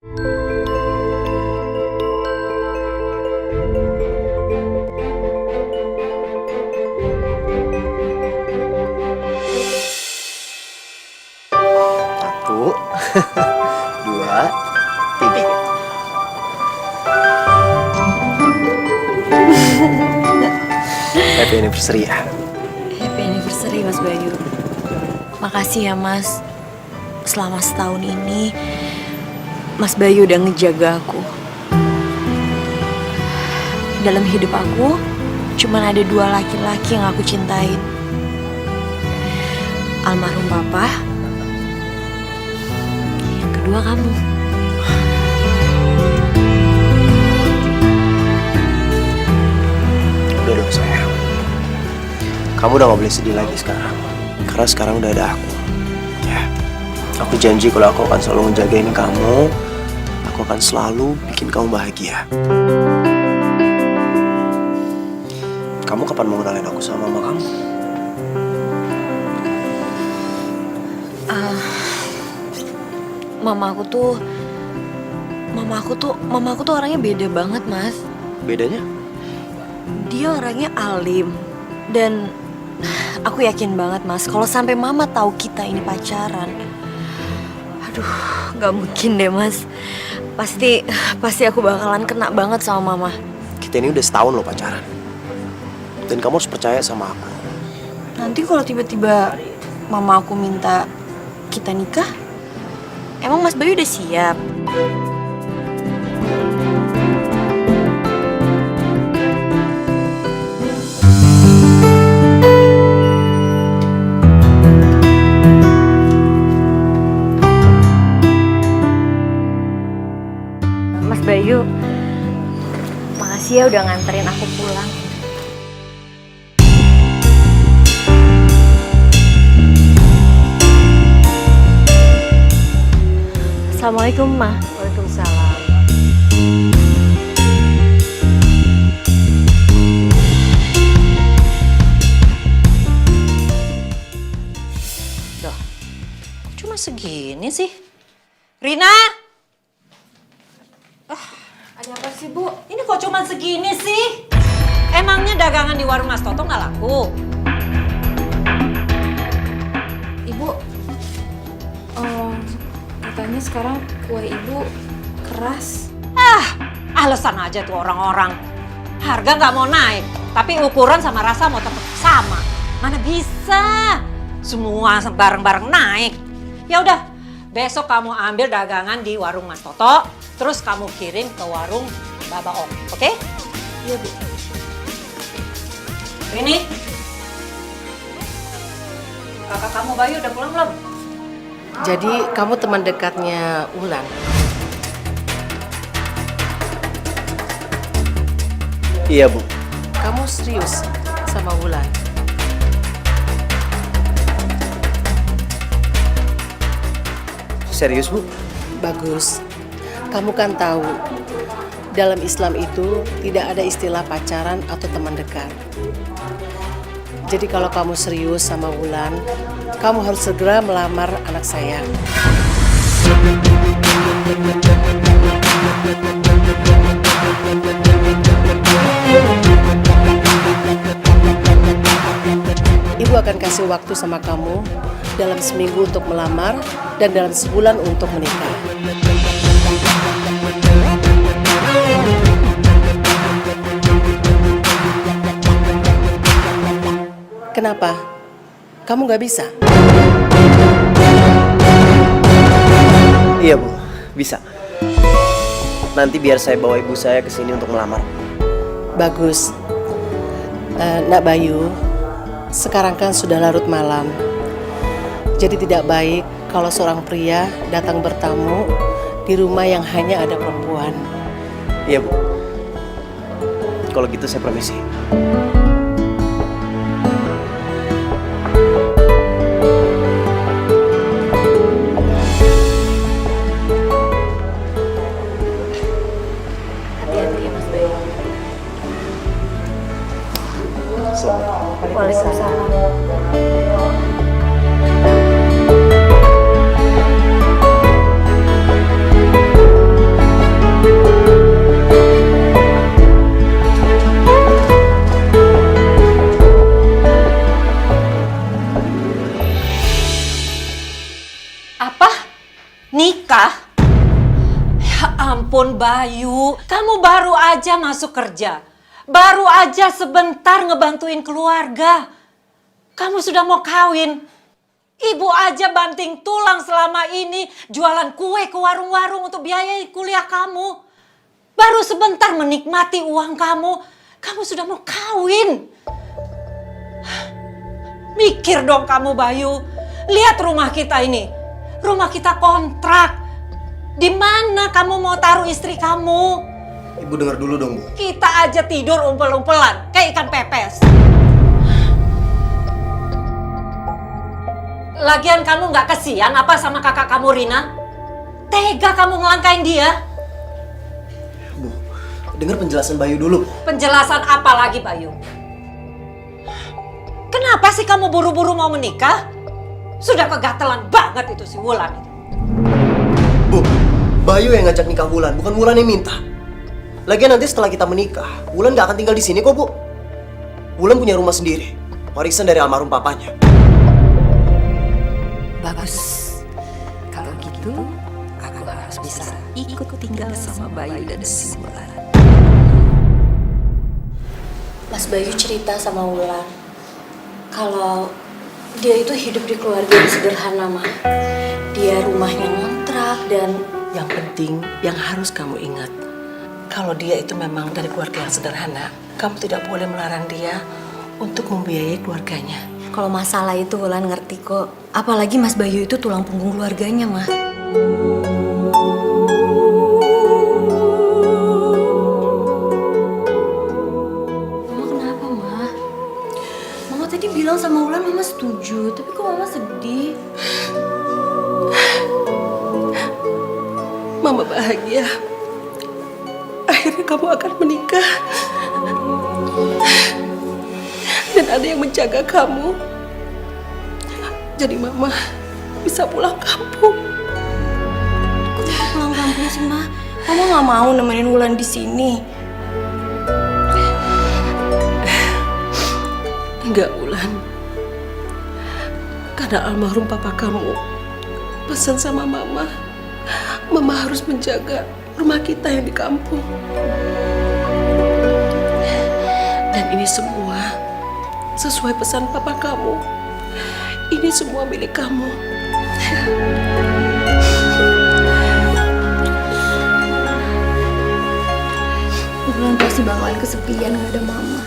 Satu, dua, tiga. Happy anniversary ya. Happy anniversary Mas Bayu. Makasih ya Mas. Selama setahun ini Mas Bayu udah ngejaga aku. Dalam hidup aku cuman ada dua laki-laki yang aku cintain. Almarhum Papa. Yang kedua kamu. Udah dong sayang. Kamu udah gak boleh sedih lagi sekarang. Karena sekarang udah ada aku. Ya. Aku janji kalau aku akan selalu ngejagain kamu. Aku akan selalu bikin kamu bahagia. Kamu kapan mau kenalin aku sama mama kamu? Mama aku tuh orangnya beda banget, Mas. Bedanya? Dia orangnya alim. Dan aku yakin banget, Mas, kalau sampai Mama tahu kita ini pacaran, aduh, nggak mungkin deh, Mas. Pasti aku bakalan kena banget sama Mama. Kita ini udah setahun loh pacaran. Dan kamu harus percaya sama aku. Nanti kalau tiba-tiba Mama aku minta kita nikah, emang Mas Bayu udah siap? Mas Bayu, makasih ya udah nganterin aku pulang. Assalamualaikum, Ma. Waalaikumsalam. Duh, cuma segini sih. Rina! Ada apa sih, Bu? Ini kok cuma segini sih? Emangnya dagangan di warung Mas Toto nggak laku? Ibu, katanya sekarang kue ibu keras. Alasan aja tuh orang-orang. Harga nggak mau naik, tapi ukuran sama rasa mau tetap sama. Mana bisa? Semua bareng-bareng naik. Ya udah, besok kamu ambil dagangan di warung Mas Toto, terus kamu kirim ke warung Baba Om, oke? Iya, Bu. Rini, kakak kamu Bayu udah pulang belum? Jadi kamu teman dekatnya Wulan? Iya, Bu. Kamu serius sama Wulan? Serius, Bu? Bagus. Kamu kan tahu, dalam Islam itu tidak ada istilah pacaran atau teman dekat. Jadi kalau kamu serius sama Wulan, kamu harus segera melamar anak saya. Ibu akan kasih waktu sama kamu dalam seminggu untuk melamar dan dalam sebulan untuk menikah. Kenapa? Kamu nggak bisa? Iya, Bu. Bisa. Nanti biar saya bawa ibu saya ke sini untuk melamar. Bagus. Nak Bayu, sekarang kan sudah larut malam. Jadi tidak baik kalau seorang pria datang bertamu di rumah yang hanya ada perempuan. Iya, Bu. Kalau gitu saya permisi. Hati-hati ya, Mas Bayu. Waalaikumsalam. Nikah? Ya ampun Bayu, kamu baru aja masuk kerja. Baru aja sebentar ngebantuin keluarga. Kamu sudah mau kawin. Ibu aja banting tulang selama ini jualan kue ke warung-warung untuk biayai kuliah kamu. Baru sebentar menikmati uang kamu, kamu sudah mau kawin. Mikir dong kamu Bayu. Lihat rumah kita ini. Rumah kita kontrak. Di mana kamu mau taruh istri kamu? Ibu dengar dulu dong, Bu. Kita aja tidur umpel-umpelan kayak ikan pepes. Lagian kamu nggak kesian apa sama kakak kamu Rina? Tega kamu ngelangkain dia? Bu, dengar penjelasan Bayu dulu. Penjelasan apa lagi Bayu? Kenapa sih kamu buru-buru mau menikah? Sudah kegatelan banget itu si Wulan itu. Bu, Bayu yang ngajak nikah Wulan, bukan Wulan yang minta. Lagian nanti setelah kita menikah, Wulan gak akan tinggal di sini kok, Bu. Wulan punya rumah sendiri, warisan dari almarhum papanya. Bagus. Kalau gitu, aku harus bisa ikut tinggal sama Bayu dan si Wulan. Mas Bayu cerita sama Wulan kalau dia itu hidup di keluarga yang sederhana, Ma. Dia rumahnya ngontrak dan Yang penting, yang harus kamu ingat, kalau dia itu memang dari keluarga yang sederhana, kamu tidak boleh melarang dia untuk membiayai keluarganya. kalau masalah itu Wulan ngerti kok. Apalagi Mas Bayu itu tulang punggung keluarganya, Ma. Mama kenapa, Ma? Mama tadi bilang sama Wulan Mama setuju, tapi kok Mama sedih? Mama bahagia. Akhirnya kamu akan menikah. Dan ada yang menjaga kamu. Jadi Mama bisa pulang kampung. Kok Mama pulang kampung sih, Ma? Mama nggak mau nemenin Wulan di sini. Enggak, Wulan. Karena almarhum papa kamu pesan sama Mama. Mama harus menjaga rumah kita yang di kampung. Dan ini semua sesuai pesan papa kamu. Ini semua milik kamu. Wulan pasti bakalan kesepian nggak ada Mama.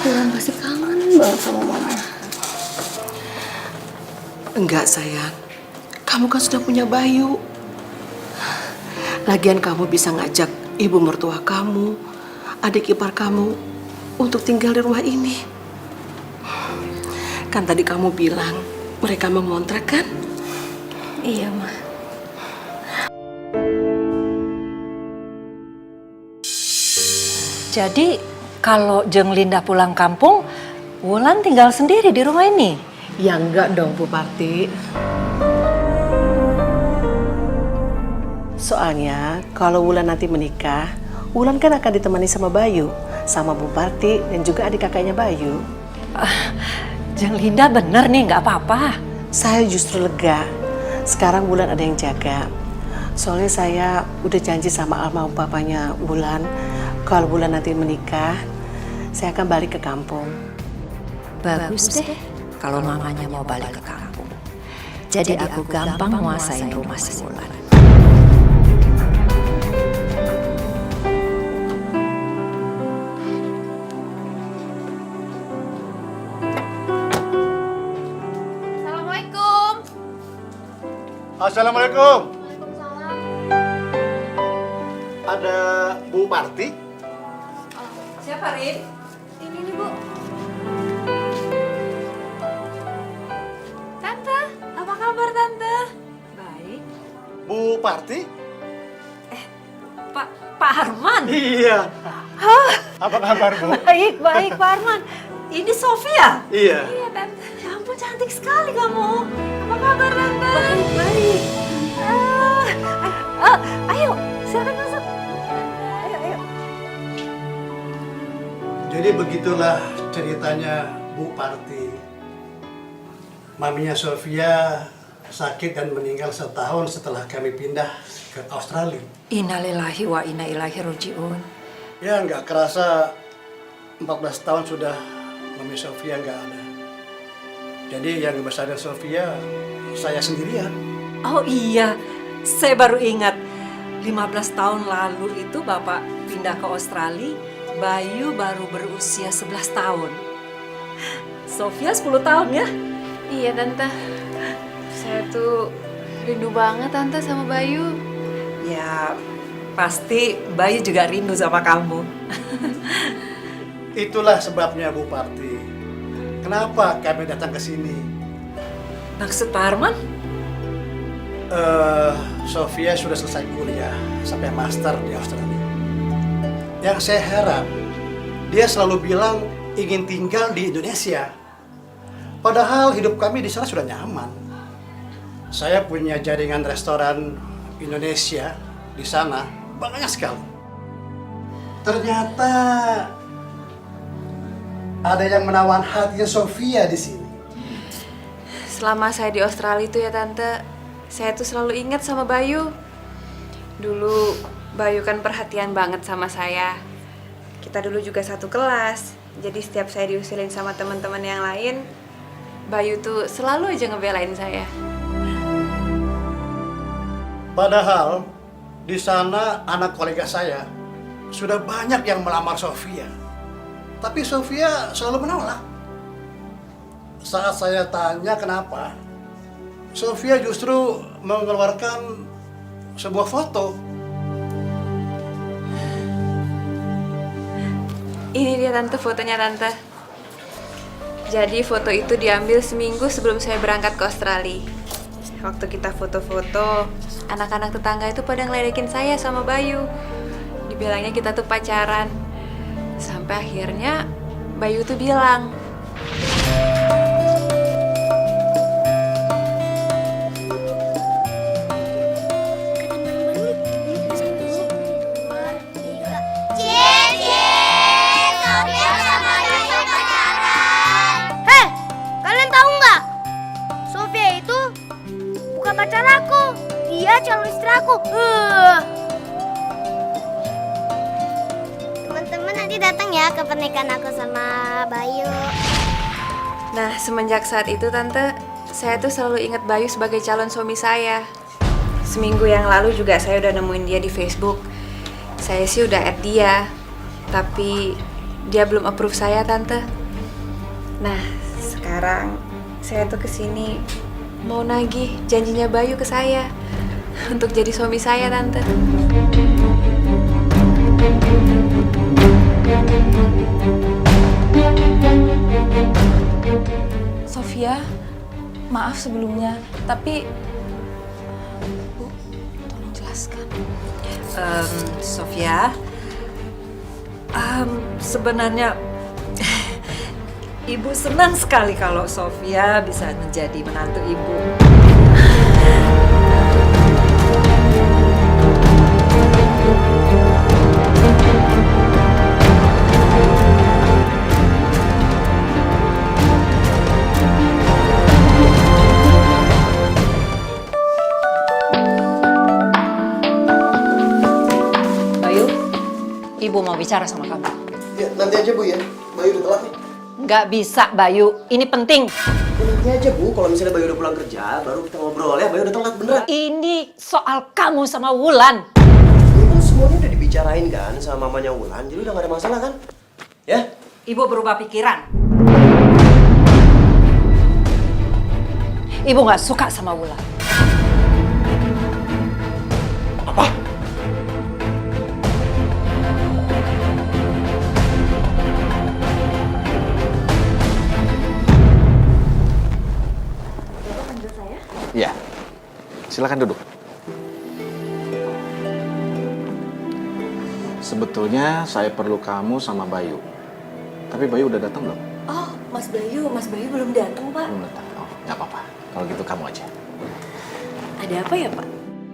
Wulan pasti kangen banget sama Mama. Enggak, sayang. Kamu kan sudah punya Bayu. Lagian kamu bisa ngajak ibu mertua kamu, adik ipar kamu untuk tinggal di rumah ini. Kan tadi kamu bilang mereka mau ngontrak kan? Iya, Ma. Jadi kalau Jeng Linda pulang kampung, Wulan tinggal sendiri di rumah ini? Ya enggak dong, Bu Parti. Soalnya kalau Wulan nanti menikah, Wulan kan akan ditemani sama Bayu, sama Bu Parti dan juga adik kakaknya Bayu. Jeng Linda bener nih, nggak apa-apa. Saya justru lega. Sekarang Wulan ada yang jaga. Soalnya saya udah janji sama almarhum papanya Wulan, kalau Wulan nanti menikah, saya akan balik ke kampung. Bagus deh kalau mamanya mau balik ke kampung. Jadi aku gampang nguasain rumah si Wulan. Assalamualaikum. Ada Bu Parti? Siapa, Rin? Ini nih, Bu. Tante, apa kabar Tante? Baik. Bu Parti? Pak Arman? Iya. Apa kabar, Bu? Baik, Pak Arman. Ini Sofia? Iya. Iya Tante. Ya ampun, cantik sekali kamu. Apa kabar Tante? Baik. Ayo, silakan masuk. Ayo. Jadi begitulah ceritanya Bu Parti. Maminya Sofia sakit dan meninggal setahun setelah kami pindah ke Australia. Innalillahi wa inna ilaihi raji'un. Ya nggak kerasa 14 tahun sudah Mami Sofia nggak ada. Jadi yang ngebesarin Sofia saya sendirian. Oh iya, saya baru ingat. 15 tahun lalu itu Bapak pindah ke Australia, Bayu baru berusia 11 tahun. Sofia 10 tahun ya? Iya Tante. Saya tuh rindu banget Tante sama Bayu. Ya, pasti Bayu juga rindu sama kamu. Itulah sebabnya Bu Parti. Kenapa kami datang ke sini? Maksud Pak Arman? Sofia sudah selesai kuliah sampai master di Australia. Yang saya heran, dia selalu bilang ingin tinggal di Indonesia. Padahal hidup kami di sana sudah nyaman. Saya punya jaringan restoran Indonesia di sana banyak sekali. Ternyata ada yang menawan hatinya Sofia di sini. Selama saya di Australia itu ya Tante, saya tuh selalu ingat sama Bayu. Dulu Bayu kan perhatian banget sama saya. Kita dulu juga satu kelas. Jadi setiap saya diusilin sama teman-teman yang lain, Bayu tuh selalu aja ngebelain saya. Padahal di sana anak kolega saya sudah banyak yang melamar Sofia. Tapi Sofia selalu menolak. Saat saya tanya kenapa, Sofia justru mengeluarkan sebuah foto. Ini dia Tante, fotonya Tante. Jadi foto itu diambil seminggu sebelum saya berangkat ke Australia. Waktu kita foto-foto, anak-anak tetangga itu pada ngeledekin saya sama Bayu. Dibilangnya kita tuh pacaran. Sampai akhirnya Bayu tuh bilang, Hei, kalian tahu nggak? Sofia itu bukan pacar aku, dia calon istri aku. Teman-teman nanti datang ya ke pernikahan aku sama Bayu. nah semenjak saat itu Tante, saya tuh selalu ingat Bayu sebagai calon suami saya. Seminggu yang lalu juga saya udah nemuin dia di Facebook. Saya sih udah add dia, tapi dia belum approve saya Tante. Nah sekarang saya tuh kesini mau nagih janjinya Bayu ke saya untuk jadi suami saya Tante. Sofia, maaf sebelumnya, tapi Bu, tolong jelaskan. Sofia, sebenarnya Ibu senang sekali kalau Sofia bisa menjadi menantu Ibu. Bayu, Ibu mau bicara sama kamu. Ya, nanti aja Bu ya. Bayu udah telat nih. Nggak bisa, Bayu. Ini penting. Nanti aja Bu, kalau misalnya Bayu udah pulang kerja, baru kita ngobrol ya. Bayu udah telat beneran. Ini soal kamu sama Wulan. Ini kan semuanya udah dibicarain kan sama mamanya Wulan, jadi udah gak ada masalah kan? Ya? Ibu berubah pikiran. Ibu nggak suka sama Wulan. Apa? Iya, silakan duduk. Sebetulnya saya perlu kamu sama Bayu. Tapi Bayu udah datang belum? Oh, Mas Bayu belum datang, Pak. Belum datang. Oh, nggak apa-apa. Kalau gitu kamu aja. Ada apa ya, Pak?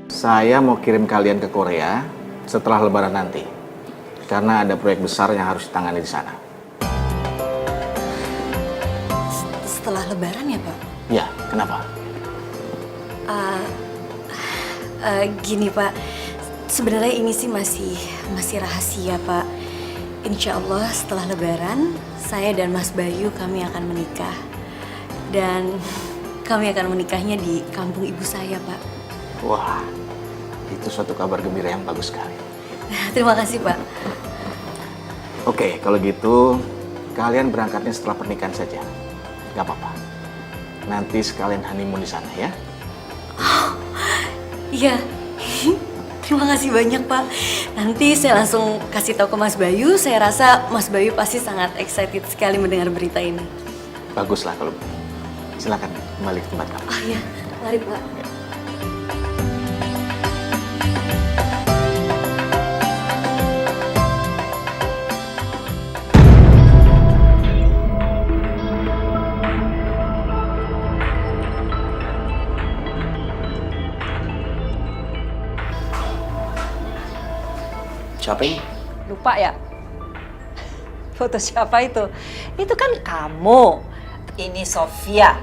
Saya mau kirim kalian ke Korea setelah Lebaran nanti. Karena ada proyek besar yang harus ditangani di sana. Setelah Lebaran ya, Pak? Ya, kenapa? Gini Pak, sebenarnya ini sih masih rahasia Pak. Insya Allah setelah Lebaran, saya dan Mas Bayu kami akan menikah. Dan kami akan menikahnya di kampung ibu saya Pak. Wah, itu suatu kabar gembira yang bagus sekali. Terima kasih Pak. Oke, kalau gitu kalian berangkatnya setelah pernikahan saja. Gak apa-apa. Nanti sekalian honeymoon di sana ya. Iya, terima kasih banyak Pak. Nanti saya langsung kasih tahu ke Mas Bayu. Saya rasa Mas Bayu pasti sangat excited sekali mendengar berita ini. Baguslah kalau begitu. Silakan kembali ke tempat kamu. Oh iya, mari Pak. Siapa ini? Lupa ya? Foto siapa itu? Itu kan kamu. Ini Sofia.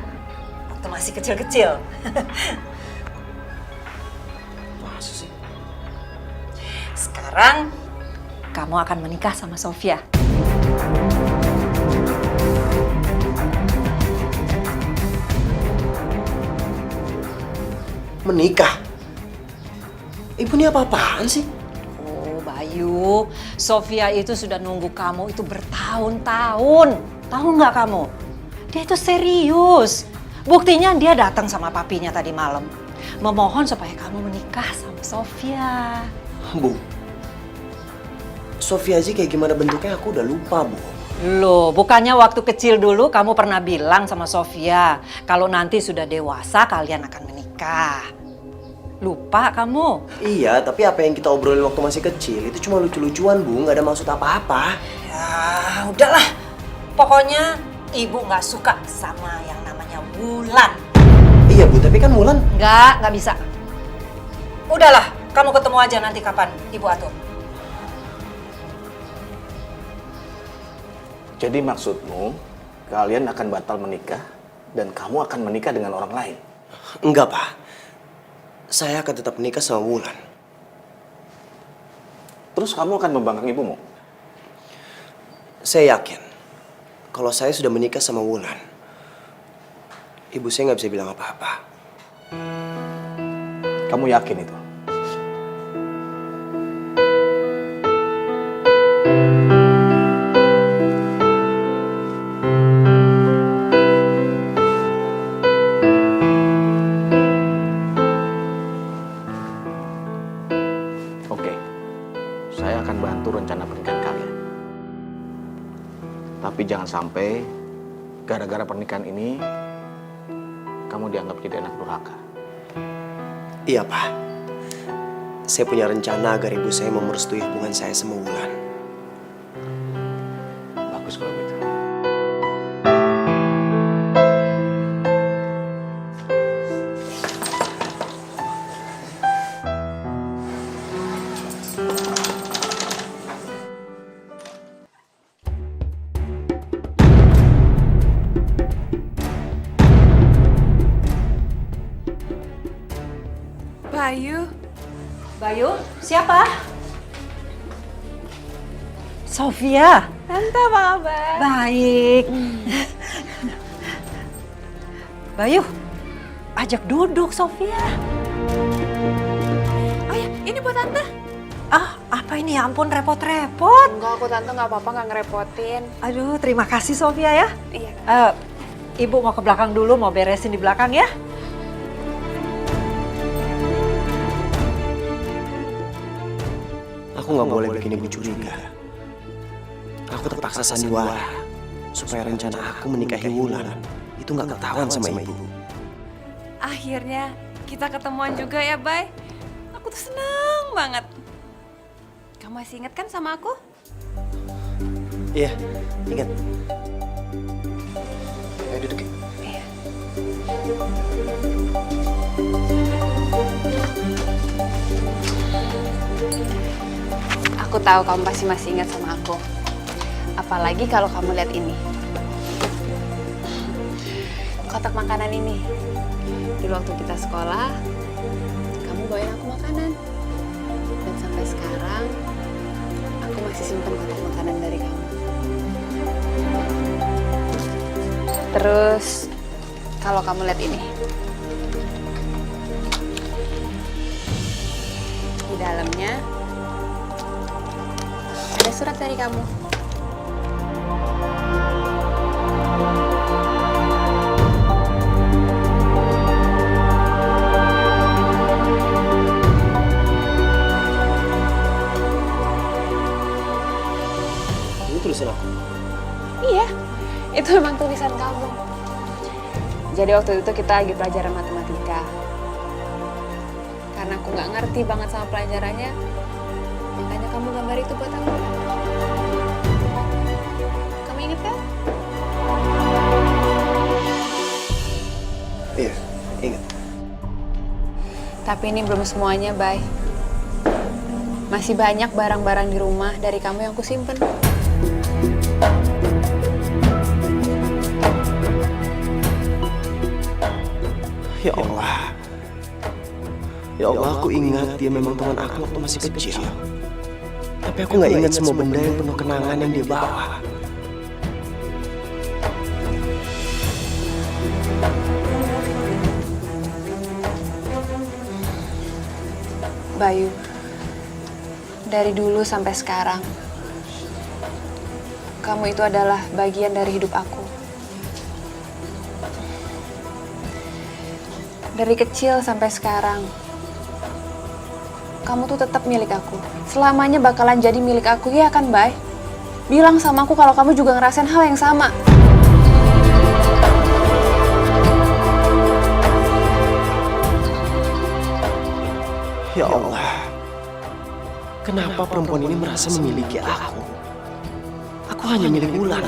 Waktu masih kecil-kecil. Masa sih? Sekarang kamu akan menikah sama Sofia. Menikah? Ibu ini apa-apaan sih? Oh Bayu, Sofia itu sudah nunggu kamu itu bertahun-tahun. Tahu nggak kamu? Dia itu serius. Buktinya dia datang sama papinya tadi malam. Memohon supaya kamu menikah sama Sofia. Bu, Sofia aja kayak gimana bentuknya aku udah lupa, Bu. Loh, bukannya waktu kecil dulu kamu pernah bilang sama Sofia kalau nanti sudah dewasa kalian akan menikah. Lupa kamu? Iya, tapi apa yang kita obrolin waktu masih kecil itu cuma lucu-lucuan, Bu. Nggak ada maksud apa-apa. Ya, udahlah. Pokoknya ibu nggak suka sama yang namanya Wulan. Iya, Bu, tapi kan Wulan... Nggak bisa. Udahlah, kamu ketemu aja nanti kapan ibu atur. Jadi maksudmu, kalian akan batal menikah dan kamu akan menikah dengan orang lain? Enggak, Pak. Saya akan tetap menikah sama Wulan. Terus kamu akan membangkang ibumu? Saya yakin, kalau saya sudah menikah sama Wulan, ibu saya nggak bisa bilang apa-apa. Kamu yakin itu? Oke, saya akan bantu rencana pernikahan kalian. Tapi jangan sampai gara-gara pernikahan ini kamu dianggap jadi anak durhaka. Iya, Pak. Saya punya rencana agar ibu saya mau merestui hubungan saya sama Wulan. Bagus kalau gitu. Bayu, Bayu, siapa? Sofia. Tante apa kabar? Baik. Bayu, ajak duduk Sofia. Oh ya, ini buat Tante. Ah, apa ini? Ya ampun, repot-repot. Enggak, aku Tante nggak apa-apa, nggak ngerepotin. Aduh, terima kasih Sofia ya. Iya. Ibu mau ke belakang dulu, mau beresin di belakang ya. Aku nggak boleh bikin ibu curiga. Aku terpaksa sandiwara supaya rencana aku menikahi Wulan itu nggak ketahuan sama ibu. Akhirnya kita ketemuan juga ya, Bay. Aku tuh seneng banget. Kamu masih inget kan sama aku? Iya, ingat. Ayo duduk. Iya. Aku tahu kamu pasti masih ingat sama aku. Apalagi kalau kamu lihat ini. Kotak makanan ini. dulu waktu kita sekolah, kamu bawain aku makanan. Dan sampai sekarang, aku masih simpen kotak makanan dari kamu. Terus, kalau kamu lihat ini. Di dalamnya, ada surat dari kamu. Ini tulisan aku. Iya, itu memang tulisan kamu. Jadi waktu itu kita lagi pelajaran matematika. Karena aku nggak ngerti banget sama pelajarannya, makanya kamu gambar itu buat aku. Kamu inget kan? Iya, ingat. Tapi ini belum semuanya, Bay. Masih banyak barang-barang di rumah dari kamu yang aku simpen. Ya Allah. Ya Allah, aku ingat dia memang teman aku waktu masih kecil. Tapi aku nggak ingat semua benda yang penuh kenangan yang dia bawa. Bayu, dari dulu sampai sekarang, kamu itu adalah bagian dari hidup aku. Dari kecil sampai sekarang, kamu tuh tetap milik aku. Selamanya bakalan jadi milik aku, ya kan, Bay? Bilang sama aku kalau kamu juga ngerasain hal yang sama. Ya Allah, kenapa perempuan ini merasa memiliki aku? Aku hanya milik Wulan.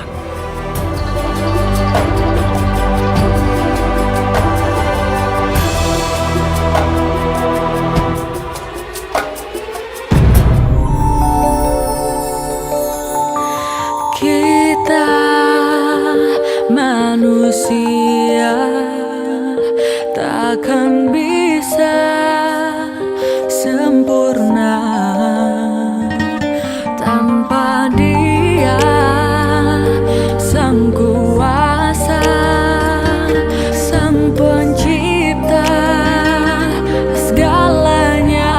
Kita manusia takkan bisa sempurna tanpa Dia, Sang Kuasa, Sang Pencipta segalanya.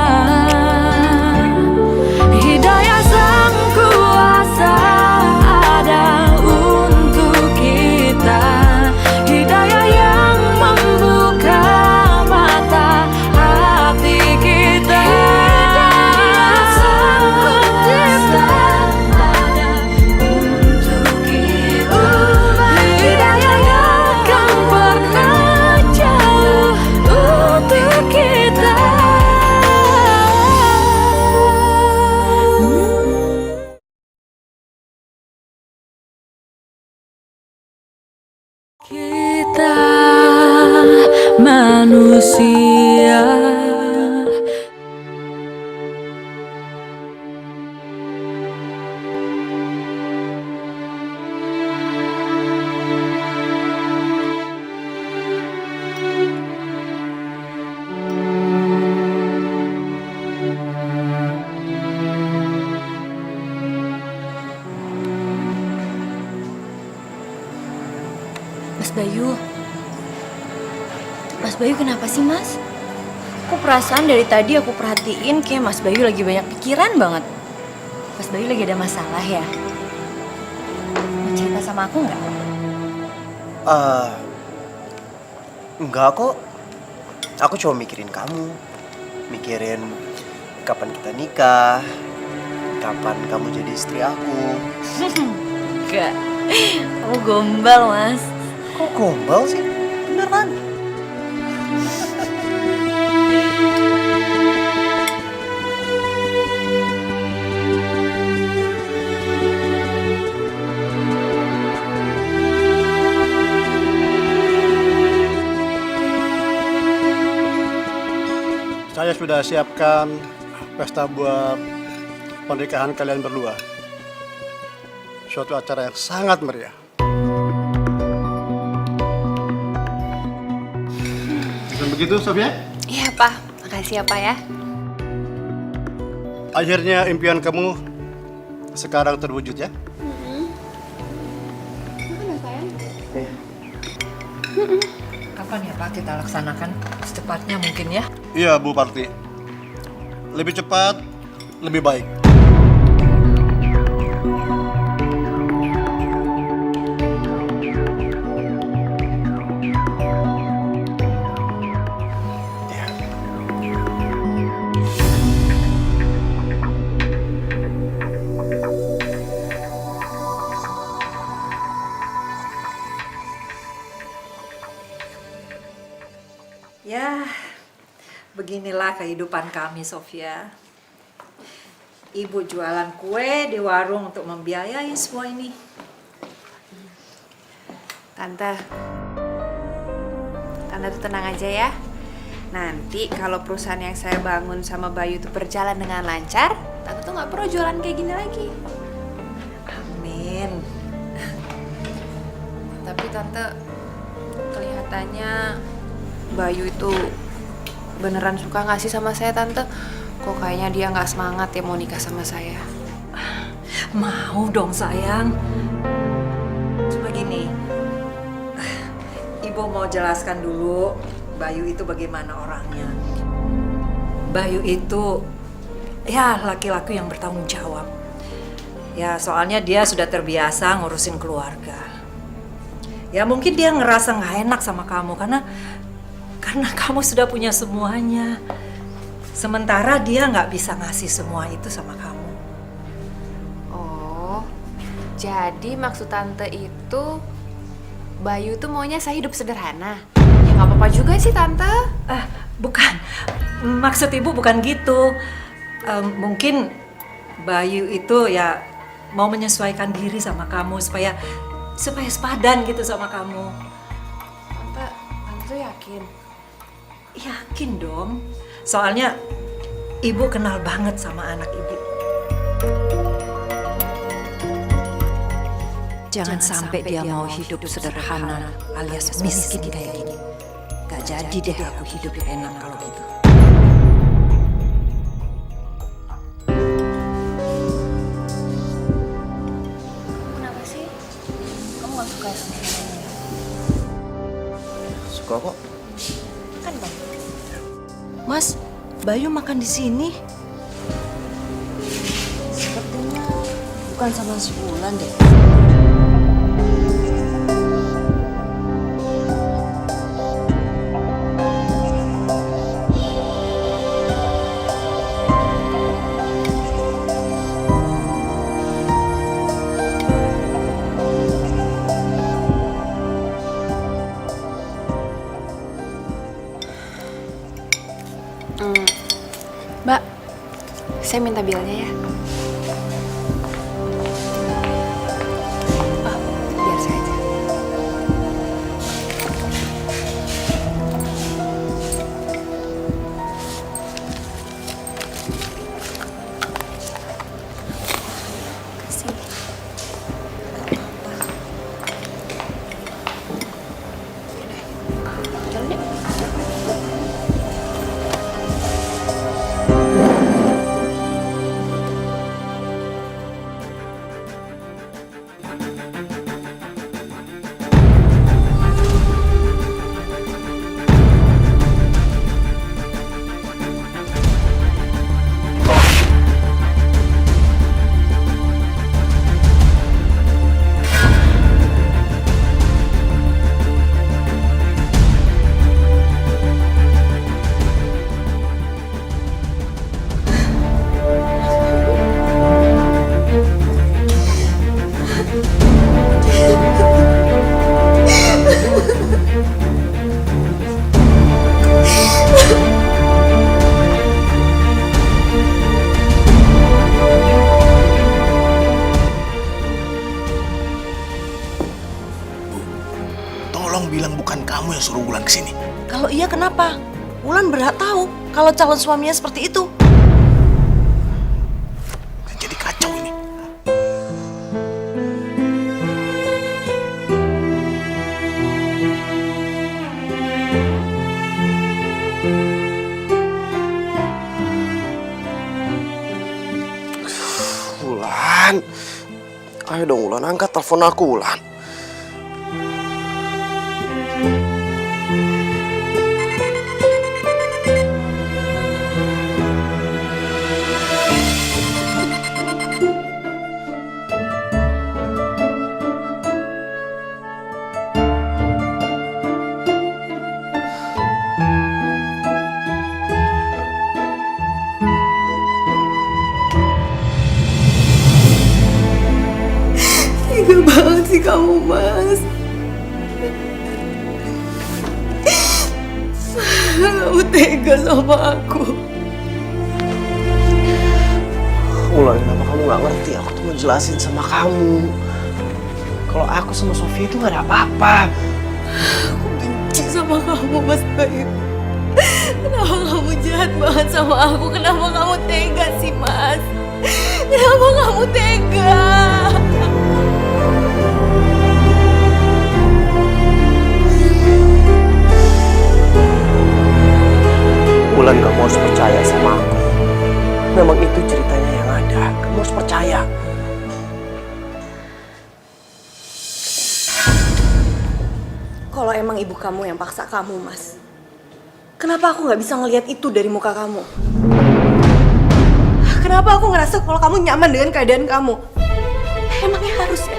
Hidayah Sang Kuasa ada untuk kita, hidayah yang membuka mata hati kita. Hidayah Sang Pencipta ada untuk kita, hidayah yang akan pernah jauh untuk kita. Kita manusia. Mas Bayu. Mas Bayu kenapa sih, Mas? Aku perasaan dari tadi aku perhatiin kayak Mas Bayu lagi banyak pikiran banget. Mas Bayu lagi ada masalah ya? Mau cerita sama aku nggak? Enggak kok. Aku cuma mikirin kamu. Mikirin kapan kita nikah, kapan kamu jadi istri aku. Enggak. Kamu gombal, Mas. Kok gombal sih? Beneran? Saya sudah siapkan pesta buat pernikahan kalian berdua. Suatu acara yang sangat meriah. Dan begitu, Sofia? Iya, Pak. Makasih ya, Pak ya. Akhirnya impian kamu sekarang terwujud ya? Kapan ya Pak kita laksanakan? Secepatnya mungkin ya. Iya, Bu Parti. Lebih cepat, lebih baik. Ya, beginilah kehidupan kami, Sofia. Ibu jualan kue di warung untuk membiayai semua ini. Tante tuh tenang aja ya. Nanti kalau perusahaan yang saya bangun sama Bayu itu berjalan dengan lancar, Tante tuh nggak perlu jualan kayak gini lagi. Amin. Tapi Tante, kelihatannya Bayu itu beneran suka nggak sih sama saya, Tante? Kok kayaknya dia nggak semangat ya mau nikah sama saya. Mau dong sayang. Cuma gini, Ibu mau jelaskan dulu Bayu itu bagaimana orangnya. Bayu itu ya laki-laki yang bertanggung jawab. Ya soalnya dia sudah terbiasa ngurusin keluarga. Ya mungkin dia ngerasa nggak enak sama kamu karena kamu sudah punya semuanya. Sementara dia nggak bisa ngasih semua itu sama kamu. Oh, jadi maksud Tante itu Bayu tuh maunya saya hidup sederhana. Ya nggak apa-apa juga sih Tante. Bukan, maksud Ibu bukan gitu. Mungkin Bayu itu ya mau menyesuaikan diri sama kamu supaya sepadan gitu sama kamu. Tante tuh yakin? Yakin dong. Soalnya Ibu kenal banget sama anak Ibu. Jangan sampai dia mau hidup sederhana alias miskin kayak gini. Gak jadi deh aku hidup enak kalau gitu. Kenapa sih? Kamu gak suka sama saya? Suka kok. Kan Bang. Mas, Bayu makan di sini. Sepertinya bukan sama sebulan deh. Mbak, saya minta bilnya ya. Biar saya aja. Tolong bilang bukan kamu yang suruh Wulan kesini. Kalau iya kenapa? Wulan berhak tahu kalau calon suaminya seperti itu. Jadi kacau ini. Ayo dong Wulan, angkat telepon aku Wulan. Tega banget sih kamu, Mas. Kamu tega sama aku. Wulan, kenapa kamu gak ngerti? Aku tuh mau jelasin sama kamu. Kalau aku sama Sofia itu gak ada apa-apa. Aku benci sama kamu, Mas Bayu. Kenapa kamu jahat banget sama aku? Kenapa kamu tega sih, Mas? Kenapa kamu tega? Wulan, kamu harus percaya sama aku. Memang itu ceritanya yang ada. Kamu harus percaya. Kalau emang ibu kamu yang paksa kamu, Mas, kenapa aku nggak bisa ngelihat itu dari muka kamu? Kenapa aku ngerasa kalau kamu nyaman dengan keadaan kamu? Emangnya harus ya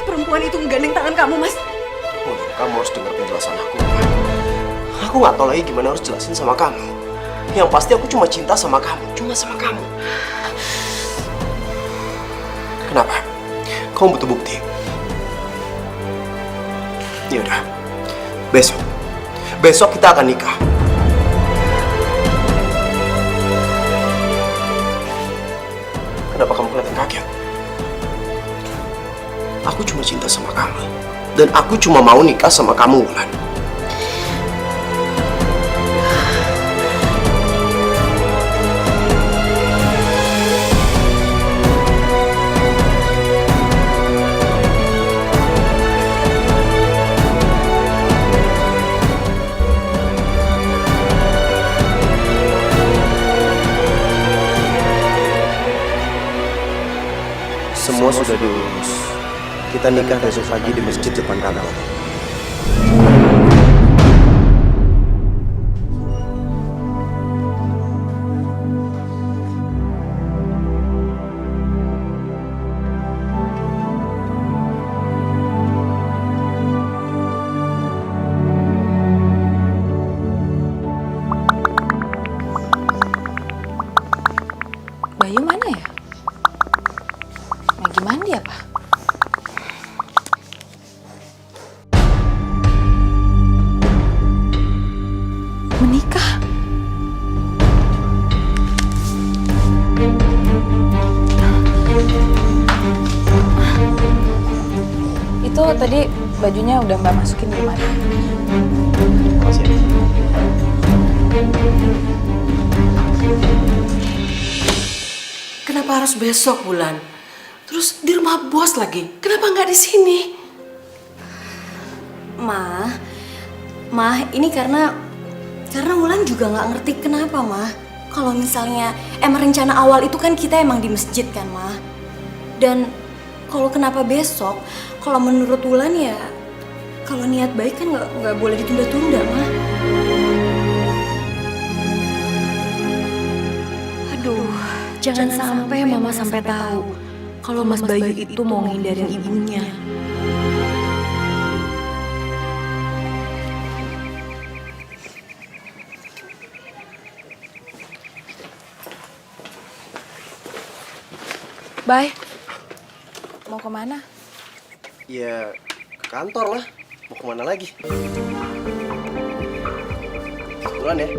perempuan itu menggandeng tangan kamu, Mas? Wulan, kamu harus dengar penjelasan aku. Wulan. Aku nggak tahu lagi gimana harus jelasin sama kamu. Yang pasti aku cuma cinta sama kamu, cuma sama kamu. Kenapa? Kamu butuh bukti? Ya udah, besok kita akan nikah. Kenapa kamu kelihatan kaget? Aku cuma cinta sama kamu, dan aku cuma mau nikah sama kamu, Wulan. Semua sudah diurus. Kita nikah besok pagi di masjid depan kantor. Bayu mana ya? Lagi mandi apa? Menikah? Itu tadi bajunya udah Mbak masukin di mana? Makasih ya. Kenapa harus besok, Wulan? Terus di rumah bos lagi. Kenapa nggak di sini? Ma, ini karena Wulan juga nggak ngerti kenapa, Ma. Kalau misalnya emang rencana awal itu kan kita emang di masjid kan, Ma. Dan kalau kenapa besok, kalau menurut Wulan ya, kalau niat baik kan nggak boleh ditunda-tunda, Ma. Aduh, jangan sampai Mama sampai tahu kalau Mas Bayu itu mau ngindarin ibunya. Bay, mau kemana? Ya, ke kantor lah. Mau kemana lagi? Wulan ya.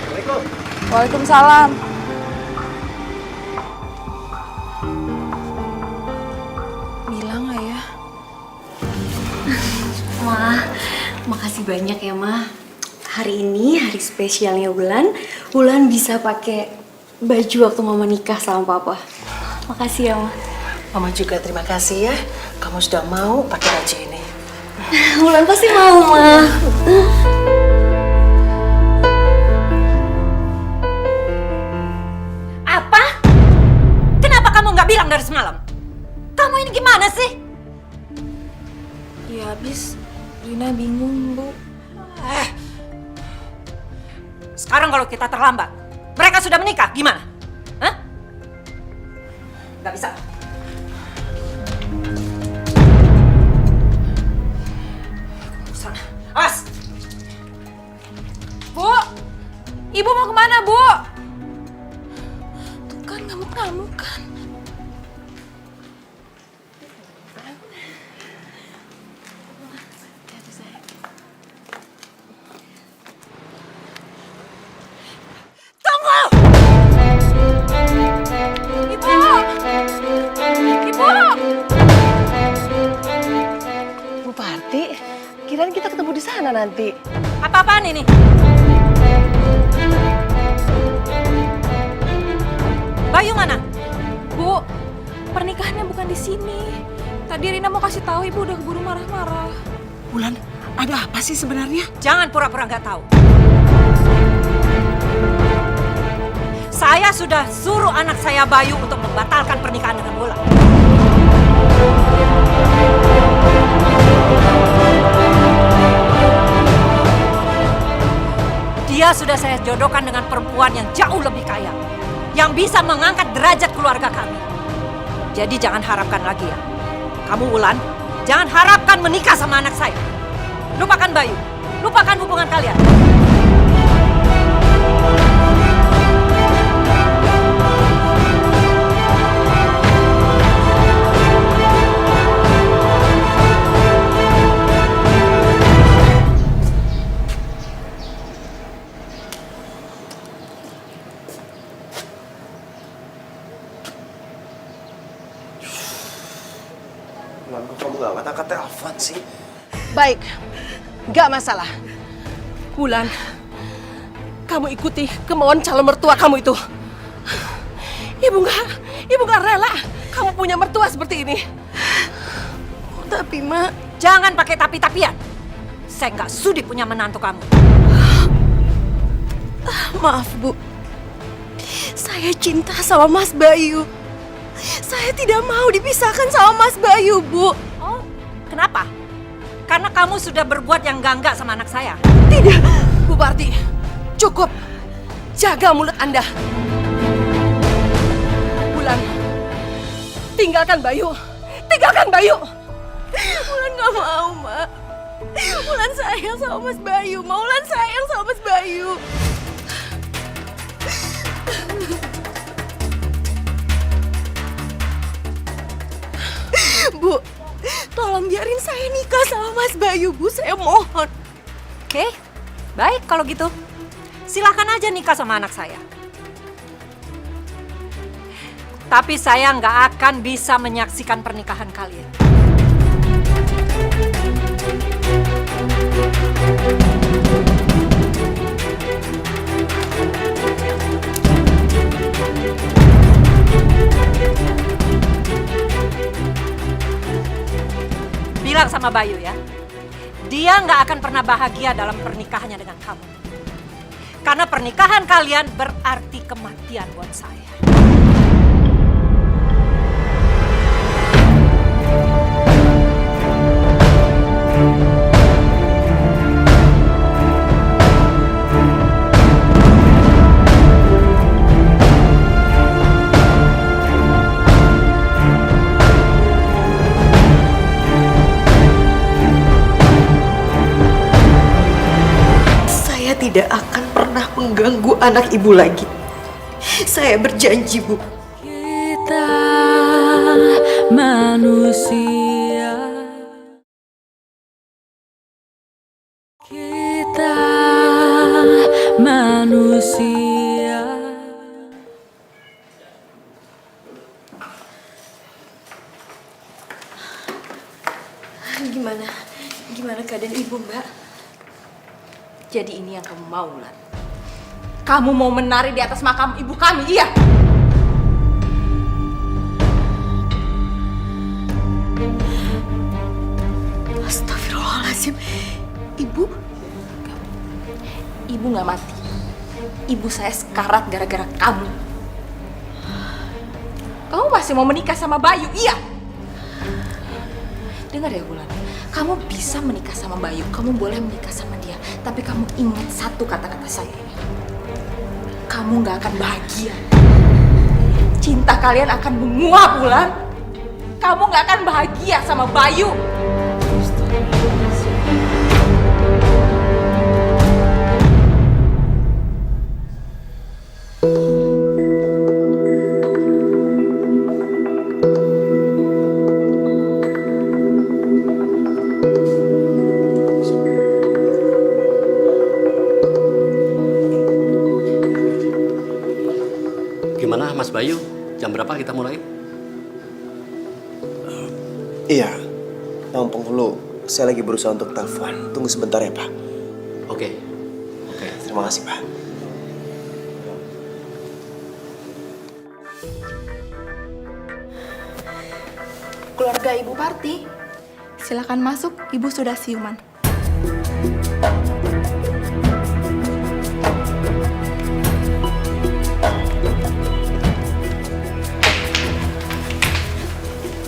Assalamualaikum. Waalaikumsalam. Bilang nggak ya? Ma, makasih banyak ya, Ma. Hari ini hari spesialnya Wulan bisa pakai baju waktu Mama nikah sama Papa. Makasih ya, Ma. Mama juga terima kasih ya. Kamu sudah mau pakai baju ini. Wulan pasti mau, Ma. Apa? Bu. Sekarang kalau kita terlambat, mereka sudah menikah, gimana? Hah? Gak bisa. Sana, awas! Bu, Ibu mau kemana, Bu? Tuh kan ngamuk-ngamuk kan. Bu Parti, kirain kita ketemu di sana nanti. Apa-apaan ini? Bayu mana? Bu, pernikahannya bukan di sini. Tadi Rina mau kasih tahu Ibu udah keburu marah-marah. Wulan, ada apa sih sebenarnya? Jangan pura-pura nggak tahu. Saya sudah suruh anak saya Bayu untuk membatalkan pernikahan dengan Wulan. Dia sudah saya jodohkan dengan perempuan yang jauh lebih kaya, yang bisa mengangkat derajat keluarga kami. Jadi jangan harapkan lagi ya. Kamu Wulan, jangan harapkan menikah sama anak saya. Lupakan Bayu, lupakan hubungan kalian. Wulan, kok kamu gak angkat-angkat telepon sih? Baik, gak masalah. Wulan, kamu ikuti kemauan calon mertua kamu itu. Ibu gak rela kamu punya mertua seperti ini. Tapi, Mak, Jangan pakai tapi-tapian. Saya nggak sudi punya menantu kamu. Maaf, Bu. Saya cinta sama Mas Bayu. Saya tidak mau dipisahkan sama Mas Bayu, Bu. Oh, kenapa? Karena kamu sudah berbuat yang enggak sama anak saya. tidak. Bu Parti, cukup. Jaga mulut Anda. Wulan, tinggalkan Bayu. Tinggalkan Bayu. Wulan gak mau, Mak. Wulan sayang sama Mas Bayu. Wulan sayang sama Mas Bayu. Bu, tolong biarin saya nikah sama Mas Bayu, Bu. Saya mohon. Oke, baik kalau gitu. Silahkan aja nikah sama anak saya. Tapi saya nggak akan bisa menyaksikan pernikahan kalian. Bilang sama Bayu ya, dia nggak akan pernah bahagia dalam pernikahannya dengan kamu. Karena pernikahan kalian berarti kematian buat saya. Saya tidak akan pernah mengganggu anak ibu lagi. Saya berjanji, Bu. Kita manusia. Kita manusia. Gimana keadaan ibu, Mbak? Jadi ini yang kamu mau, Wulan. Kamu mau menari di atas makam ibu kami, iya? Astagfirullahaladzim. Ibu Ibu gak mati. Ibu saya sekarat gara-gara kamu. Kamu masih mau menikah sama Bayu, iya? Dengar ya, Wulan. Kamu bisa menikah sama Bayu, kamu boleh menikah sama dia. Tapi kamu ingat satu kata-kata saya. Kamu gak akan bahagia. Cinta kalian akan menguap, Wulan. Kamu gak akan bahagia sama Bayu. Gimana Mas Bayu? Jam berapa kita mulai? Iya, Bang Penghulu, saya lagi berusaha untuk telepon. Tunggu sebentar ya, Pak. Oke. Terima kasih, Pak. Keluarga Ibu Parti, silakan masuk. Ibu sudah siuman.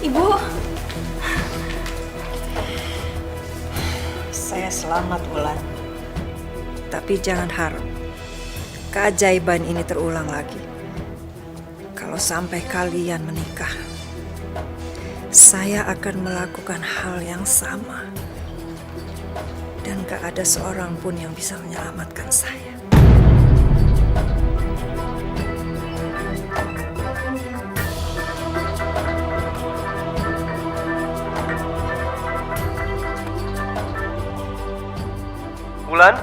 Ibu, Saya selamat, Wulan. Tapi jangan harap keajaiban ini terulang lagi. Kalau sampai kalian menikah, saya akan melakukan hal yang sama. Dan gak ada seorang pun yang bisa menyelamatkan saya. Wulan?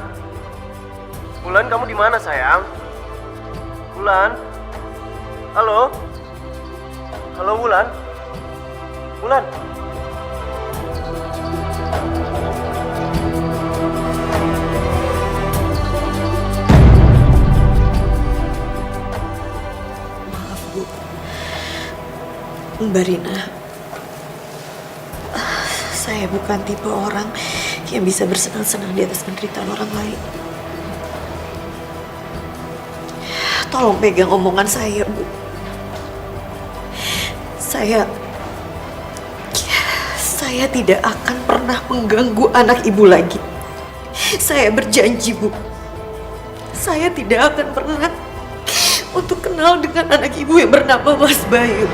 Wulan, kamu di mana, sayang? Wulan? Halo? Halo, Wulan? Wulan? Maaf, Bu. Mbak Rina. Saya bukan tipe orang yang bisa bersenang-senang di atas penderitaan orang lain. Tolong pegang omongan saya, Bu. Saya tidak akan pernah mengganggu anak Ibu lagi. Saya berjanji, Bu. Saya tidak akan pernah untuk kenal dengan anak Ibu yang bernama Mas Bayu.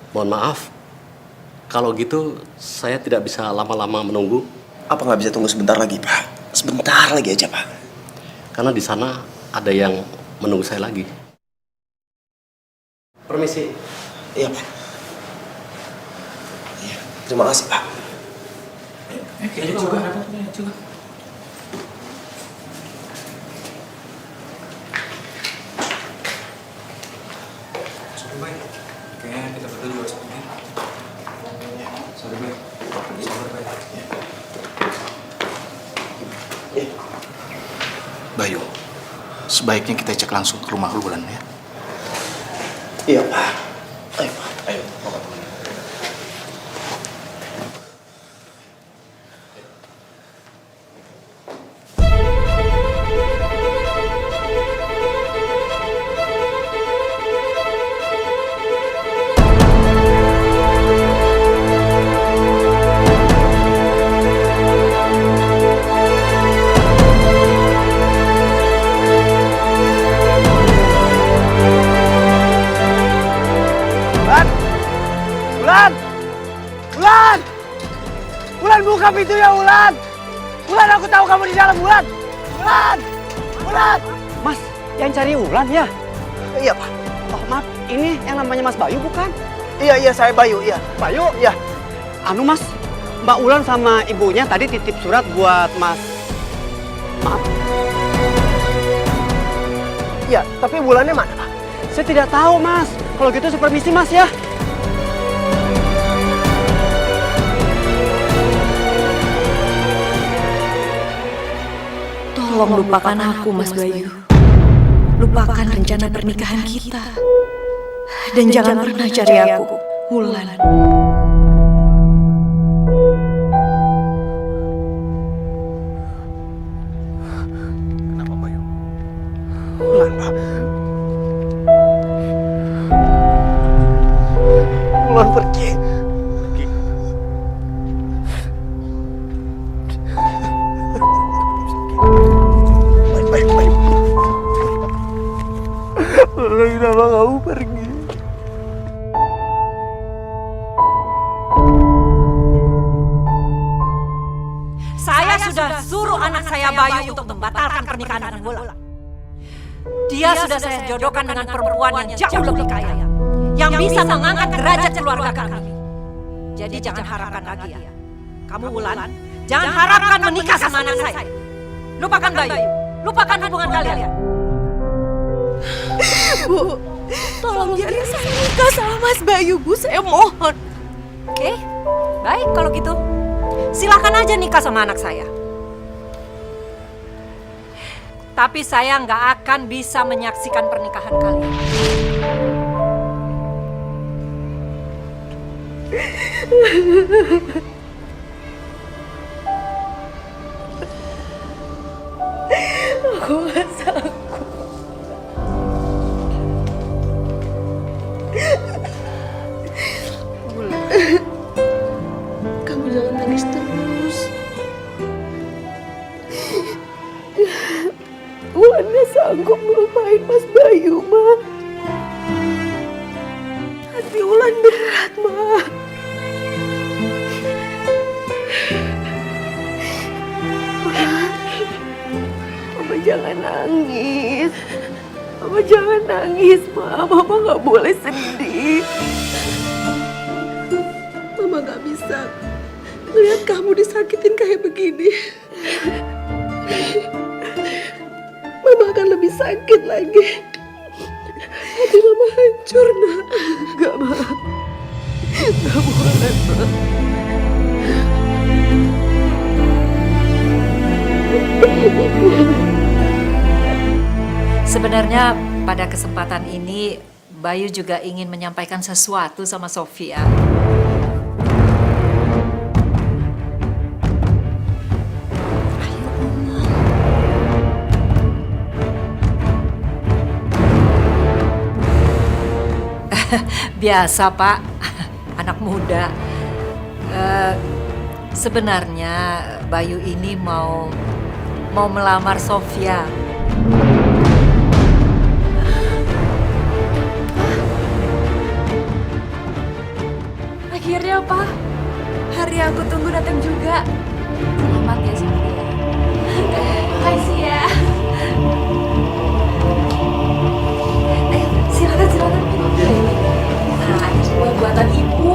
Mohon maaf, kalau gitu saya tidak bisa lama-lama menunggu. Apa nggak bisa tunggu sebentar lagi, Pak? Sebentar lagi aja, Pak. Karena di sana ada yang menunggu saya lagi. Permisi. Iya, Pak. Iya, terima kasih, Pak. Ini juga. Sorry, Bay. Kayaknya kita berdua juga harus pergi. Sorry, Bay. Sorry, Bay. Bayu, sebaiknya kita cek langsung ke rumah Wulan ya. Iya, Pak. Ayo, Pak. Ayo. Wulan, buka pintunya, Wulan! Wulan, aku tahu kamu di dalam, Wulan! Wulan! Wulan! Mas, yang cari Wulan ya? Iya, Pak. Oh, maaf, ini yang namanya Mas Bayu bukan? Iya, saya Bayu, iya. Bayu? Iya. Anu Mas, Mbak Wulan sama ibunya tadi titip surat buat Mas. Maaf. Iya, tapi Wulannya mana, Pak? Saya tidak tahu, Mas. Kalau gitu saya permisi, Mas ya. Tolong lupakan aku, Mas Bayu. Lupakan rencana pernikahan kita. Dan jangan pernah cari aku, Wulan. Kenapa Bayu? Wulan, Pak. Wulan pergi. Baik. Wulan, kenapa kamu pergi? Saya sudah suruh anak saya Bayu untuk membatalkan pernikahan dengan Wulan. Dia sudah saya jodohkan dengan perempuan yang jauh lebih kaya, yang bisa mengangkat derajat keluarga kami. Jadi jangan harapkan lagi ya. Kamu Wulan, jangan harapkan menikah sama anak saya. Lupakan Bayu, lupakan hubungan kalian. Bu, tolong biarin saya nikah sama Mas Bayu, Bu. Saya mohon. Oke, baik kalau gitu. Silakan aja nikah sama anak saya. Tapi saya nggak akan bisa menyaksikan pernikahan kalian. Aku gak sanggup. Kamu jangan nangis terus. Wulan gak sanggup melupain Mas Bayu, Ma. Hati Wulan berat, Ma. Mama jangan nangis. Mama jangan nangis, Ma. Mama gak boleh sedih. Mama gak bisa melihat kamu disakitin kayak begini. Mama akan lebih sakit lagi. Hati Mama hancur, Nak. Enggak, Ma. Enggak boleh, Ma. Sebenarnya pada kesempatan ini Bayu juga ingin menyampaikan sesuatu sama Sofia. Biasa Pak, anak muda. Sebenarnya Bayu ini mau melamar Sofia. Akhirnya, Pak. Hari yang aku tunggu datang juga. Selamat ya, Sofia. Makasih ya. Silakan minum. Nah, ada kue buatan Ibu.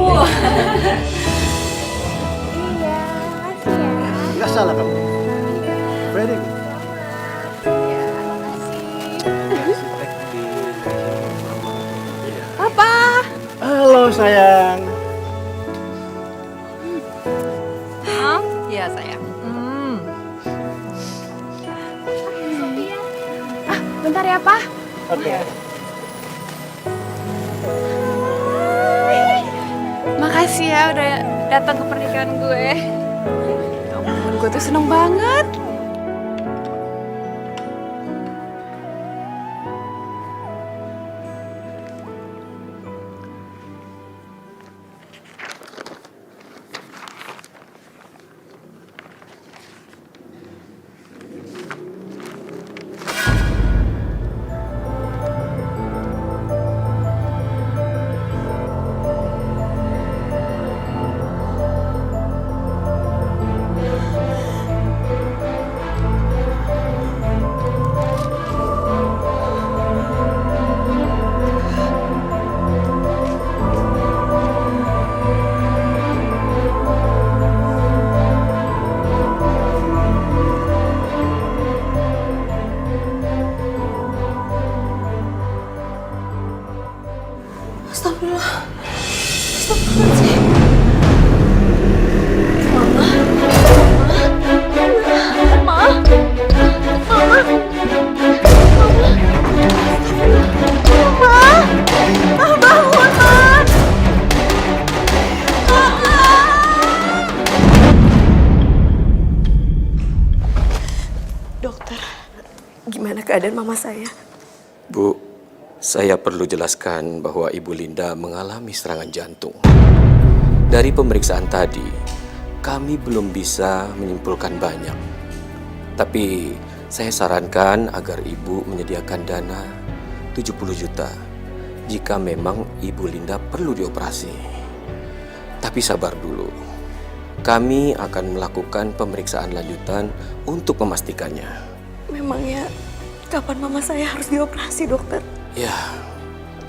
Iya, makasih ya. Nggak salah kamu. Very good. Papa. Halo sayang. Iya sayang. Bentar ya, Pak. Oke. Makasih ya udah datang ke pernikahan gue. Ya ampun, gue tuh seneng banget. gimana keadaan mama saya? Bu, saya perlu jelaskan bahwa Ibu Linda mengalami serangan jantung. Dari pemeriksaan tadi, kami belum bisa menyimpulkan banyak. Tapi saya sarankan agar Ibu menyediakan dana 70 juta jika memang Ibu Linda perlu dioperasi. Tapi sabar dulu. Kami akan melakukan pemeriksaan lanjutan untuk memastikannya. Memangnya kapan mama saya harus dioperasi, dokter? Ya,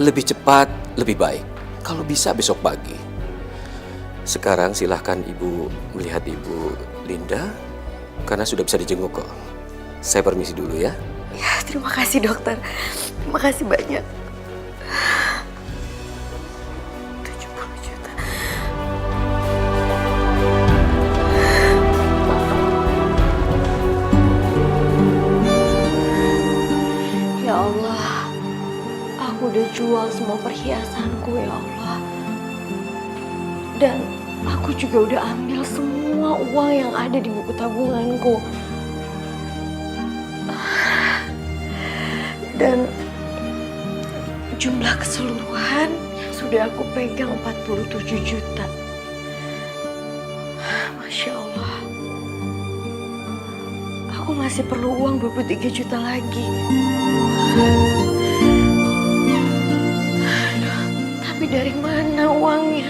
lebih cepat, lebih baik. Kalau bisa besok pagi. Sekarang silahkan Ibu melihat Ibu Linda, karena sudah bisa dijenguk kok. Saya permisi dulu ya. Ya, terima kasih dokter. Terima kasih banyak. 70 juta. Ya Allah, aku udah jual semua perhiasanku ya Allah. Dan aku juga udah ambil semua uang yang ada di buku tabunganku. Dan jumlah keseluruhan yang sudah aku pegang 47 juta. Masya Allah. Aku masih perlu uang 23 juta lagi. Aduh, tapi dari mana uangnya?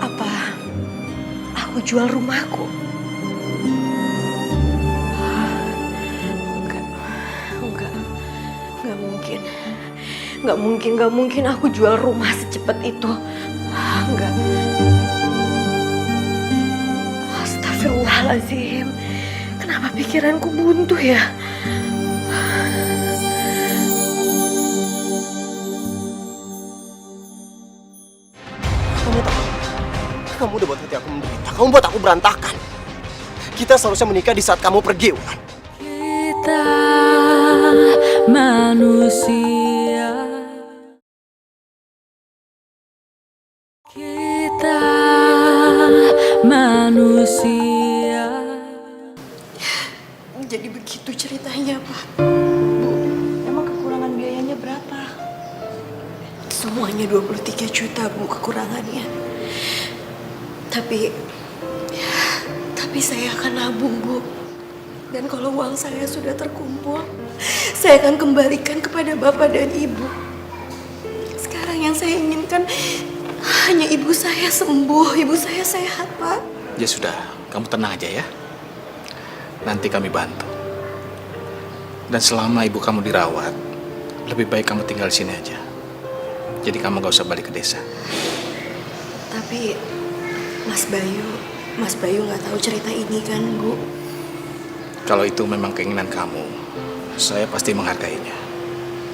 Apa aku jual rumahku? Nggak mungkin aku jual rumah secepat itu. Enggak. Astagfirullahaladzim. Kenapa pikiranku buntu ya? Kamu udah buat hati aku menderita. Kamu buat aku berantakan. Kita seharusnya menikah di saat kamu pergi, Wulan. Kita manusia, kita manusia. Jadi begitu ceritanya, Pak. Bu, emang kekurangan biayanya berapa? Semuanya 23 juta, Bu, kekurangannya. Tapi saya akan nabung, Bu. Dan kalau uang saya sudah terkumpul, saya akan kembalikan kepada Bapak dan Ibu. Sekarang yang saya inginkan hanya ibu saya sembuh, ibu saya sehat, Pak. Ya sudah, kamu tenang aja ya. Nanti kami bantu. Dan selama ibu kamu dirawat, lebih baik kamu tinggal di sini aja. Jadi kamu gak usah balik ke desa. Tapi Mas Bayu nggak tahu cerita ini kan, Bu? Kalau itu memang keinginan kamu, saya pasti menghargainya.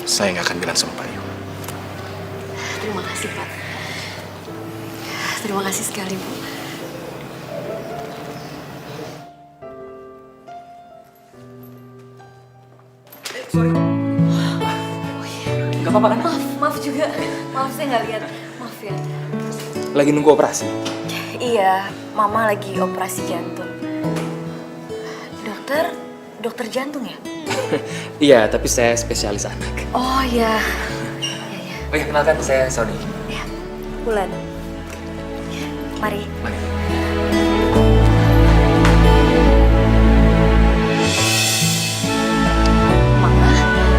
Saya nggak akan bilang sama Bayu. Terima kasih, Pak. Terima kasih sekali, Bu. Sorry. Gak apa-apa kan? Maaf juga. Maaf saya nggak lihat. Maaf ya. Lagi nunggu operasi? Iya, Mama lagi operasi jantung. Dokter jantung ya? Iya, tapi saya spesialis anak. Oh ya. Oh ya, kenalkan saya Sony. Ya, Wulan. Mari. Mama,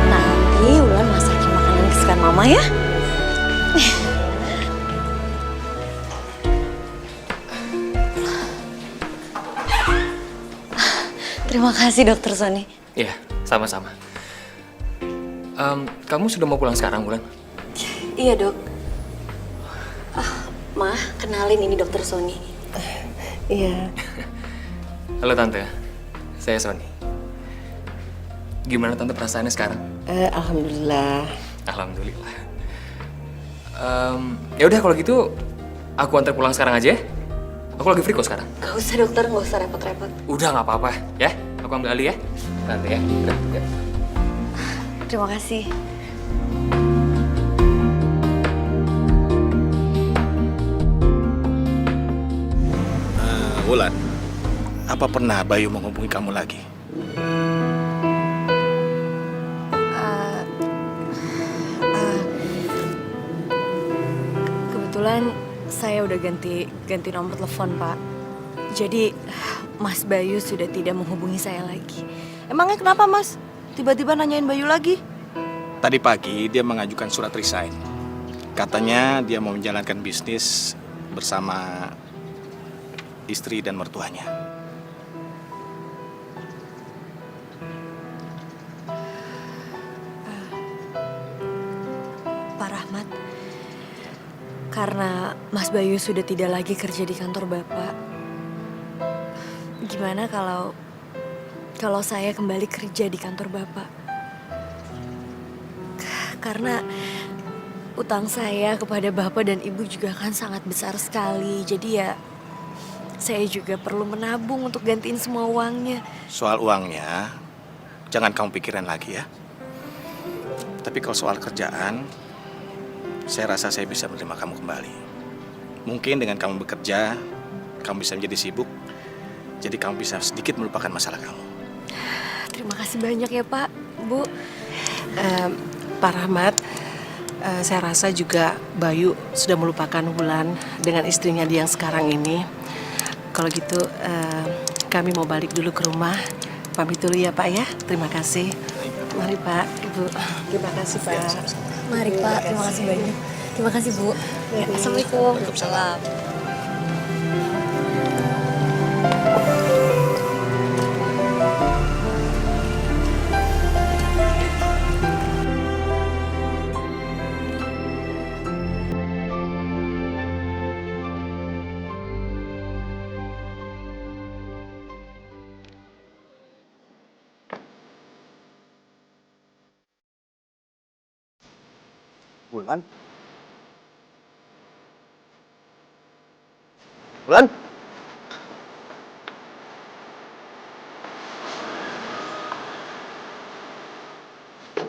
nanti Wulan masakin makanan kesukaan Mama ya. Terima kasih Dokter Sony. Iya, sama-sama. Kamu sudah mau pulang sekarang, Wulan? Iya, Dok. Ma, kenalin ini Dokter Sony. Iya. Halo Tante, saya Sony. Gimana Tante perasaannya sekarang? Alhamdulillah. Alhamdulillah. Ya udah kalau gitu, aku antar pulang sekarang aja ya. Aku lagi free kok sekarang. Gak usah dokter, gak usah repot-repot. Udah nggak apa-apa ya. Aku ambil alih ya. Tante ya. Udah. Ya. Terima kasih. Wulan, Apa pernah Bayu menghubungi kamu lagi? Kebetulan saya udah ganti nomor telepon, Pak. Jadi Mas Bayu sudah tidak menghubungi saya lagi. Emangnya kenapa, Mas? Tiba-tiba nanyain Bayu lagi? Tadi pagi dia mengajukan surat resign. Katanya dia mau menjalankan bisnis bersama istri dan mertuanya. Pak Rahmat, karena Mas Bayu sudah tidak lagi kerja di kantor Bapak, gimana kalau saya kembali kerja di kantor Bapak? Karena utang saya kepada Bapak dan Ibu juga kan sangat besar sekali. Jadi ya saya juga perlu menabung untuk gantiin semua uangnya. Soal uangnya, jangan kamu pikirin lagi ya. Tapi kalau soal kerjaan, saya rasa saya bisa menerima kamu kembali. Mungkin dengan kamu bekerja, kamu bisa menjadi sibuk. Jadi kamu bisa sedikit melupakan masalah kamu. Terima kasih banyak ya Pak, Bu. Pak Rahmat, saya rasa juga Bayu sudah melupakan Wulan dengan istrinya dia yang sekarang ini. Kalau gitu, kami mau balik dulu ke rumah. Pamit dulu ya Pak ya. Terima kasih. Mari Pak, Ibu. Terima kasih Pak. Mari Pak, terima kasih banyak. Terima kasih Bu. Ya, Assalamualaikum. Waalaikumsalam. Wulan? Wulan?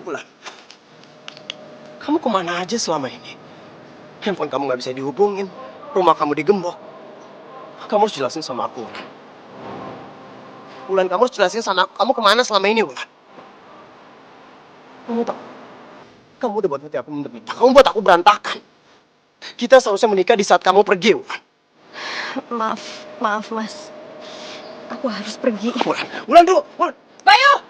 Wulan? Kamu kemana aja selama ini? Handphone kamu nggak bisa dihubungin, rumah kamu digembok. Kamu harus jelasin sama aku. Wulan, kamu harus jelasin sama aku, kamu kemana selama ini, Wulan? Kamu tahu? Kamu udah buat hati aku menderita. Kamu buat aku berantakan. Kita seharusnya menikah di saat kamu pergi, Wulan. Maaf Mas. Aku harus pergi. Wulan dulu, Wulan. Bayu!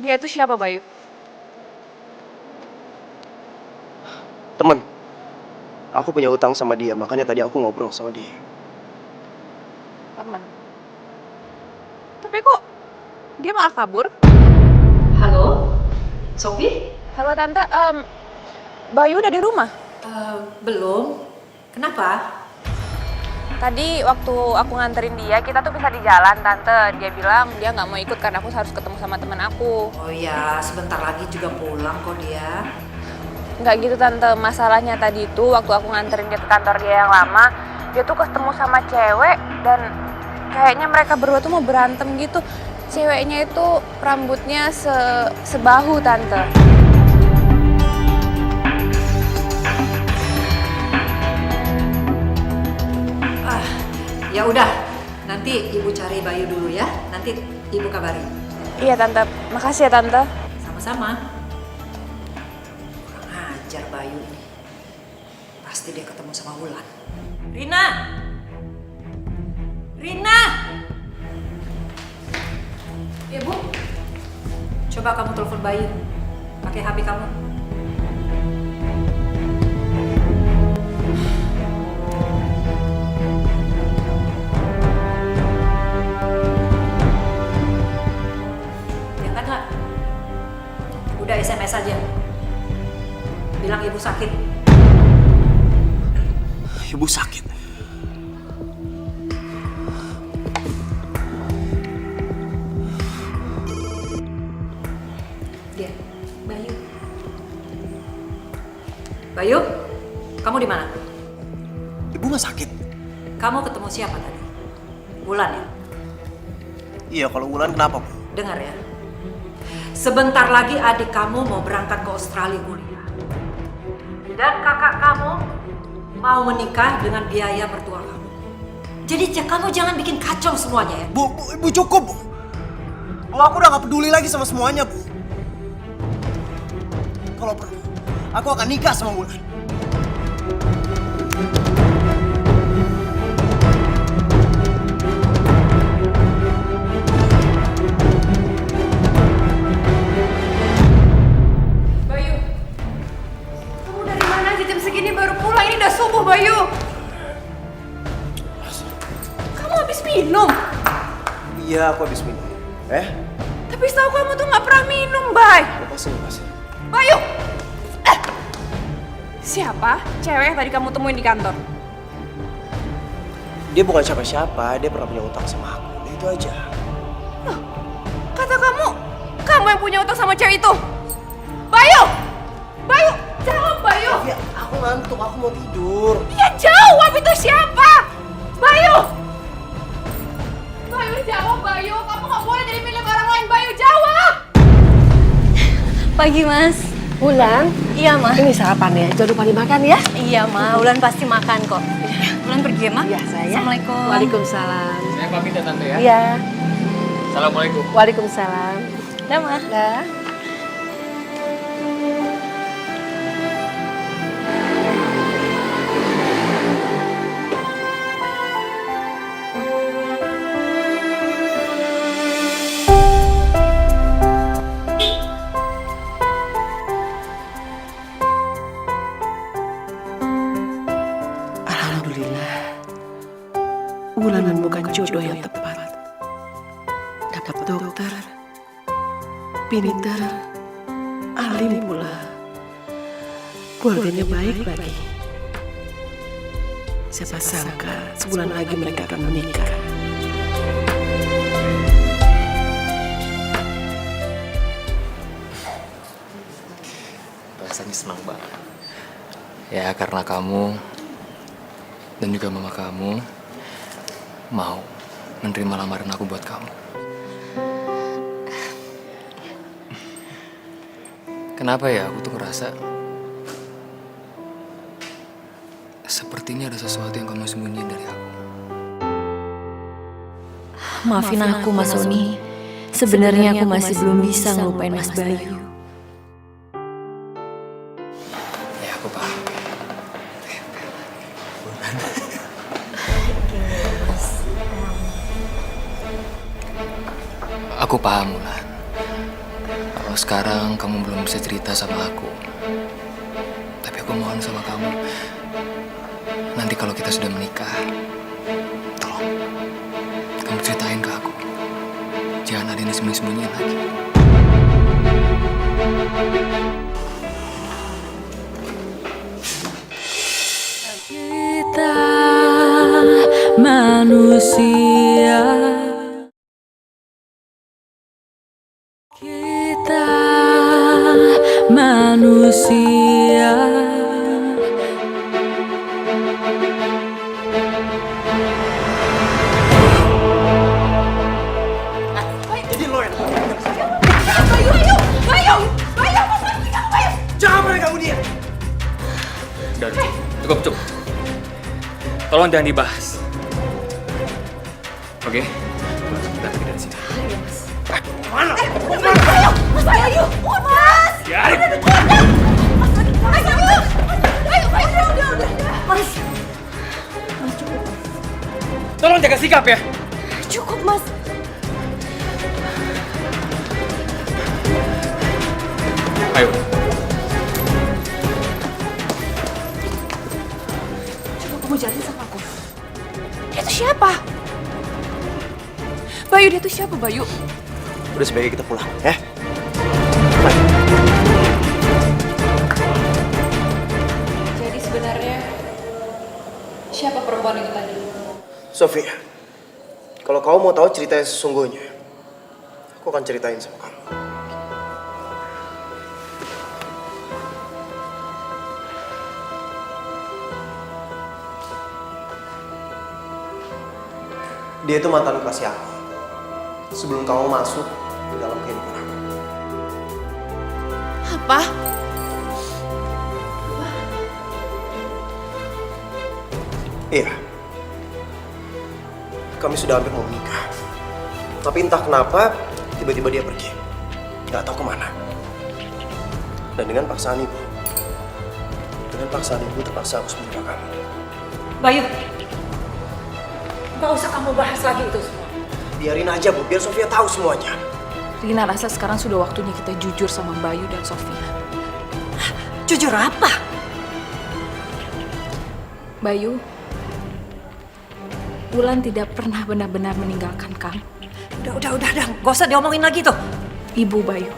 Dia itu siapa, Bayu? Temen. Aku punya utang sama dia, makanya tadi aku ngobrol sama dia. Teman. Tapi kok dia malah kabur? Halo? Sophie? Halo Tante, Bayu udah di rumah? Belum. Kenapa? Tadi waktu aku nganterin dia, kita tuh bisa di jalan, Tante. Dia bilang dia nggak mau ikut karena aku harus ketemu sama temen aku. Oh iya, sebentar lagi juga pulang kok dia. Nggak gitu, Tante. Masalahnya tadi tuh waktu aku nganterin dia ke kantor dia yang lama, dia tuh ketemu sama cewek dan kayaknya mereka berdua tuh mau berantem gitu. Ceweknya itu rambutnya sebahu, Tante. Ya udah, nanti Ibu cari Bayu dulu ya. Nanti Ibu kabarin. Iya, Tante. Makasih ya, Tante. Sama-sama. Kurang ajar Bayu ini. Pasti dia ketemu sama Wulan. Rina! Rina! Ya, Bu. Coba kamu telepon Bayu. Pakai HP kamu. Udah SMS aja. Bilang ibu sakit. Ibu sakit. Dia, Bayu. Bayu, kamu di mana? Ibu nggak sakit. Kamu ketemu siapa tadi? Wulan ya? Iya, kalau Wulan kenapa, Bu? Dengar ya. Sebentar lagi adik kamu mau berangkat ke Australia kuliah. Dan kakak kamu mau menikah dengan biaya mertua kamu. Jadi kamu jangan bikin kacau semuanya ya. Bu, Ibu cukup, Bu. Bu, aku udah gak peduli lagi sama semuanya, Bu. Kalau perlu, aku akan nikah sama Wulan. Bayu, kamu dari mana aja jam segini baru pulang? Ini udah subuh, Bayu. Kamu habis minum? Iya, aku habis minum. Tapi setahu kamu tuh nggak pernah minum, Bay. Lepasin. Bayu! Siapa cewek yang tadi kamu temuin di kantor? Dia bukan siapa-siapa, dia pernah punya utang sama aku. Udah itu aja. Loh, kata kamu yang punya utang sama cewek itu. Bayu! Bayu, jawab Bayu! Ya, aku ngantuk, aku mau tidur. Ya jawab, itu siapa? Bayu! Bayu, jawab Bayu. Kamu nggak boleh jadi milik orang lain. Bayu, jawab! Pagi, Mas. Wulan, Iya, Ma. ini sarapan ya. Jangan lupa dimakan ya. Iya, Ma. Wulan pasti makan kok. Wulan pergi ya, Ma? Iya, saya. Assalamualaikum. Waalaikumsalam. Saya pamit ya Tante ya. Iya. Assalamualaikum. Waalaikumsalam. Dah, Ma. Dah. Alhamdulillah, Wulan menemukan jodoh yang tepat. Dapat dokter, pintar, alim pula. Keluarganya baik lagi. Siapa sangka sebulan lagi mereka akan menikah. Rasanya senang banget. Ya karena kamu dan juga mama kamu mau menerima lamaran aku buat kamu. Kenapa ya aku tuh ngerasa sepertinya ada sesuatu yang kamu sembunyiin dari aku. Maafin aku, Mas Oni. Sebenarnya aku masih belum bisa ngelupain Mas Bayu. Ya aku paham. Aku paham, Wulan. Kalau sekarang kamu belum bisa cerita sama aku. Tapi aku mohon sama kamu. Nanti kalau kita sudah menikah, tolong kamu ceritain ke aku. Jangan ada yang disembunyi-sembunyiin lagi. Kita manusia, kita manusia. Jadi lo yang Bayu, apa sih kamu, Bayu? jangan pernah ganggu dia. Udah, cukup. Tolong jangan dibahas. Oke? Kita pergi dari sini. Mana? Mas Bayu, Mas! Biarin. Mas Bayu! Udah. Mas, Tolong jaga sikap ya. Cukup, Mas. Ayo. coba kamu jelasin sama aku. Dia tuh siapa? Bayu, dia tuh siapa, Bayu? Udah sebaiknya kita pulang, ya? Jadi sebenarnya siapa perempuan itu tadi? Sofia, kalau kamu mau tahu cerita yang sesungguhnya, aku akan ceritain sama kamu. Dia itu mantan kekasih aku. Sebelum kamu masuk di dalam kehidupan aku. Apa? Iya. Kami sudah hampir mau menikah. Tapi entah kenapa, tiba-tiba dia pergi. Nggak tahu kemana. Dan dengan paksaan ibu, terpaksa harus menerima kamu. Bayu, gak usah kamu bahas lagi itu semua. Biarin aja Bu, biar Sofia tahu semuanya. Rina rasa sekarang sudah waktunya kita jujur sama Bayu dan Sofia. Jujur apa? Bayu, Wulan tidak pernah benar-benar meninggalkan kamu. Udah, gak usah diomongin lagi tuh. Ibu Bayu.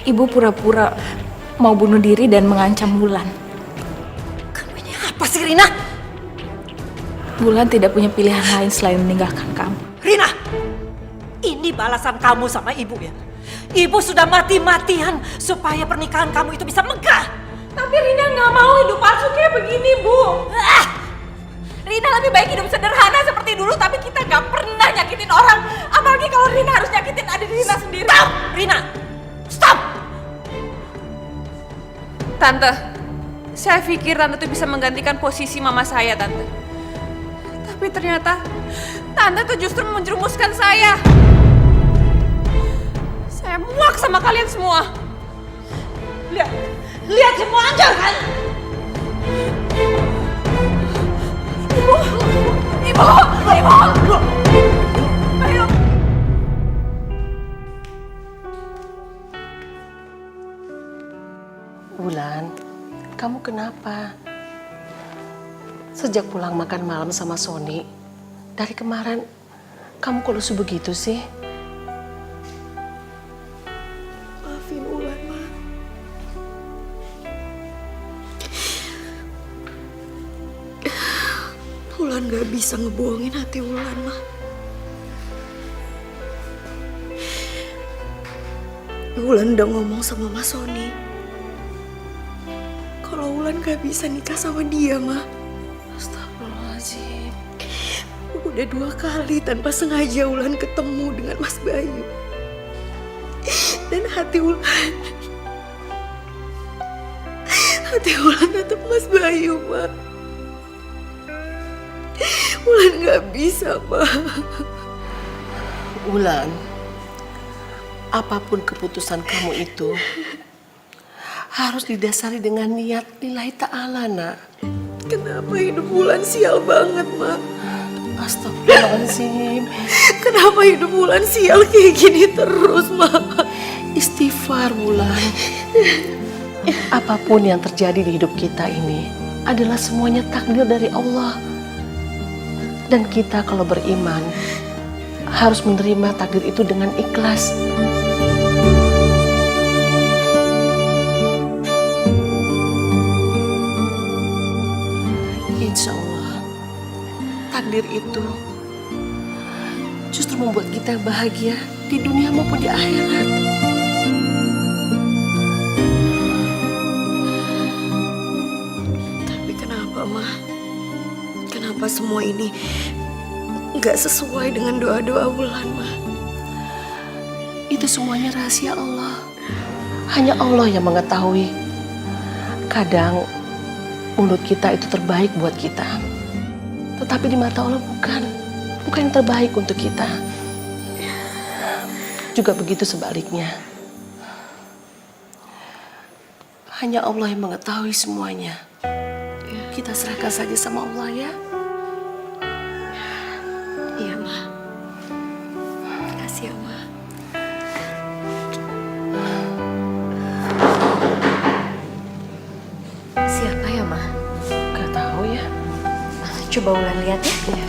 Ibu pura-pura mau bunuh diri dan mengancam Wulan. Kamu ini apa sih, Rina? Wulan tidak punya pilihan lain selain meninggalkan kamu. Rina, ini balasan kamu sama ibu ya. Ibu sudah mati-matian supaya pernikahan kamu itu bisa megah. Tapi Rina nggak mau hidup palsu kayak begini, Bu. Rina lebih baik hidup sederhana seperti dulu, tapi kita nggak pernah nyakitin orang. Apalagi kalau Rina harus nyakitin adik Rina sendiri. Stop, Rina. Stop. Tante, saya pikir Tante tuh bisa menggantikan posisi mama saya, Tante. Tapi ternyata Tante tuh justru menjerumuskan saya. Saya muak sama kalian semua. Lihat semua aja kan? Ibu! Ayo! Wulan, kamu kenapa? Sejak pulang makan malam sama Sony, dari kemarin kamu kok lusuh begitu sih? Maafin Wulan, Ma. Wulan gak bisa ngebohongin hati Wulan, Ma. Wulan udah ngomong sama Mas Sony kalau Wulan gak bisa nikah sama dia, Ma. Astagfirullahaladzim. Udah 2 kali tanpa sengaja Wulan ketemu dengan Mas Bayu. Dan hati Wulan tetap Mas Bayu, Ma. Wulan gak bisa, Ma. Wulan, apapun keputusan kamu itu harus didasari dengan niat lillahi ta'ala, nak. Kenapa hidup Wulan sial banget, Ma? Astagfirullahaladzim. Kenapa hidup Wulan sial kayak gini terus, Ma? Istighfar, Wulan. Apapun yang terjadi di hidup kita ini adalah semuanya takdir dari Allah. Dan kita kalau beriman harus menerima takdir itu dengan ikhlas. Insya Allah, takdir itu justru membuat kita bahagia di dunia maupun di akhirat. Tapi kenapa, Ma? Kenapa semua ini nggak sesuai dengan doa-doa Wulan, Ma? Itu semuanya rahasia Allah. Hanya Allah yang mengetahui. Kadang mulut kita itu terbaik buat kita. Tetapi di mata Allah bukan yang terbaik untuk kita. Juga begitu sebaliknya. Hanya Allah yang mengetahui semuanya. Kita serahkan saja sama Allah, ya. Iya, Ma. Makasih ya, Ma. Siapa ya, Ma? Gak tahu ya. Coba Wulan lihat ya. Iya.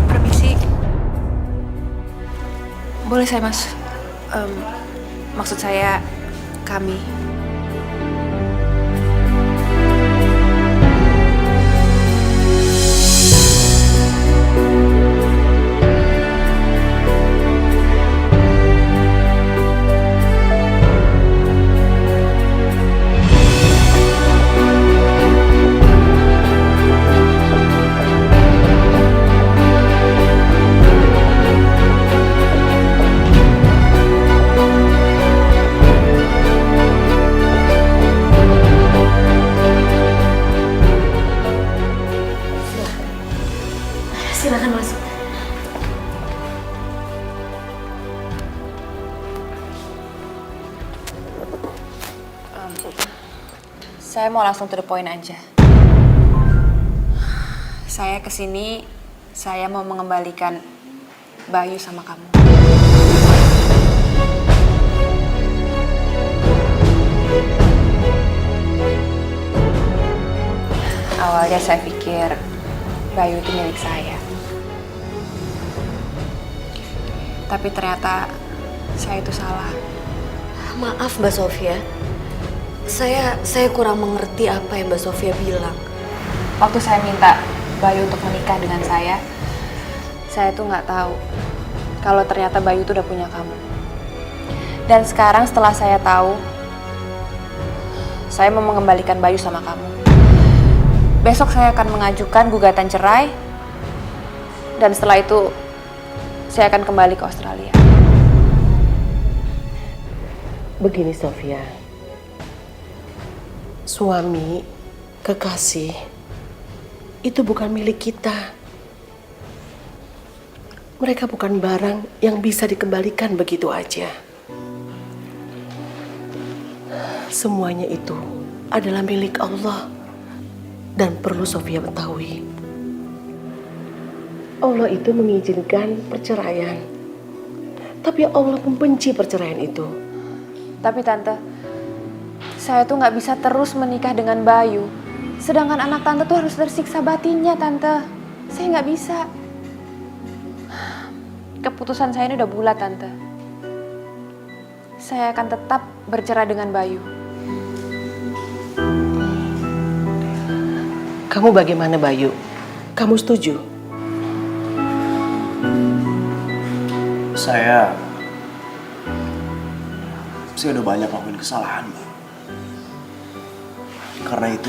Permisi. Boleh saya, Mas? Maksud saya kami. Saya mau langsung to the point aja. Saya kesini, saya mau mengembalikan Bayu sama kamu. Awalnya saya pikir Bayu itu milik saya. Tapi ternyata saya itu salah. Maaf Mbak Sofia. Saya kurang mengerti apa yang Mbak Sofia bilang. Waktu saya minta Bayu untuk menikah dengan saya tuh nggak tahu kalau ternyata Bayu tuh udah punya kamu. Dan sekarang setelah saya tahu, saya mau mengembalikan Bayu sama kamu. Besok saya akan mengajukan gugatan cerai, dan setelah itu saya akan kembali ke Australia. Begini Sofia, suami, kekasih, itu bukan milik kita. Mereka bukan barang yang bisa dikembalikan begitu aja. Semuanya itu adalah milik Allah. Dan perlu Sofia ketahui, Allah itu mengizinkan perceraian. Tapi Allah membenci perceraian itu. Tapi Tante, saya tuh nggak bisa terus menikah dengan Bayu. Sedangkan anak Tante tuh harus tersiksa batinnya, Tante. Saya nggak bisa. Keputusan saya ini udah bulat, Tante. Saya akan tetap bercerai dengan Bayu. Kamu bagaimana Bayu? Kamu setuju? Saya udah banyak ngelakuin kesalahan, Mbak. Karena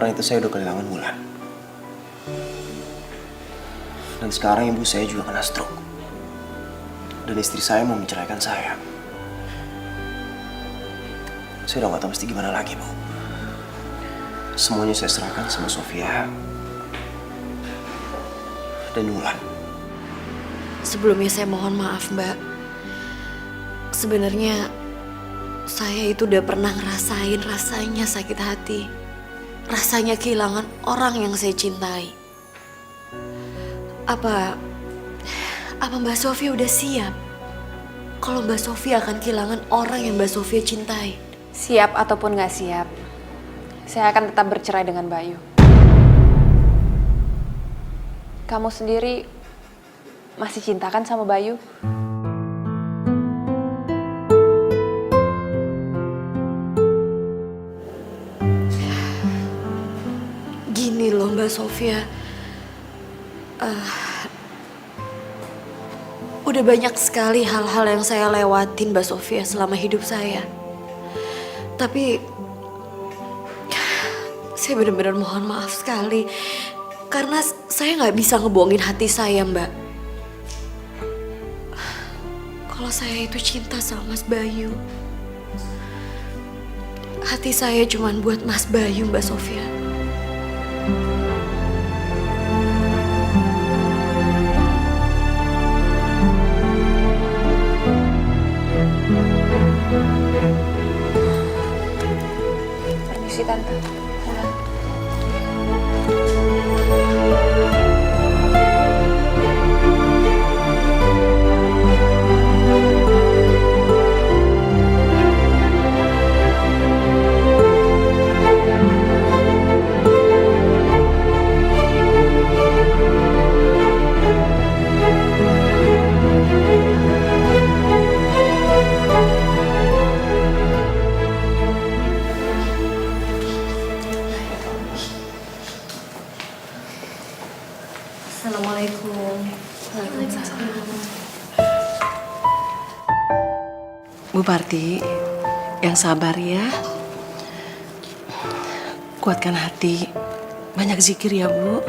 itu saya udah kehilangan Wulan. Dan sekarang ibu saya juga kena stroke. Dan istri saya mau menceraikan saya. Saya udah gak tahu mesti gimana lagi, Bu. Semuanya saya serahkan sama Sofia dan Wulan. Sebelumnya saya mohon maaf Mbak. Sebenarnya saya itu udah pernah ngerasain rasanya sakit hati. Rasanya kehilangan orang yang saya cintai. Apa Mbak Sofia udah siap kalau Mbak Sofia akan kehilangan orang yang Mbak Sofia cintai? Siap ataupun nggak siap, saya akan tetap bercerai dengan Bayu. Kamu sendiri masih cinta kan sama Bayu? Gini loh Mbak Sofia, udah banyak sekali hal-hal yang saya lewatin Mbak Sofia selama hidup saya. Tapi saya benar-benar mohon maaf sekali karena saya nggak bisa ngebohongin hati saya Mbak. Kalau saya itu cinta sama Mas Bayu, hati saya cuma buat Mas Bayu Mbak Sofia. Permisi Tante. Assalamualaikum. Waalaikumsalam. Bu Parti, yang sabar ya. Kuatkan hati. Banyak zikir ya, Bu.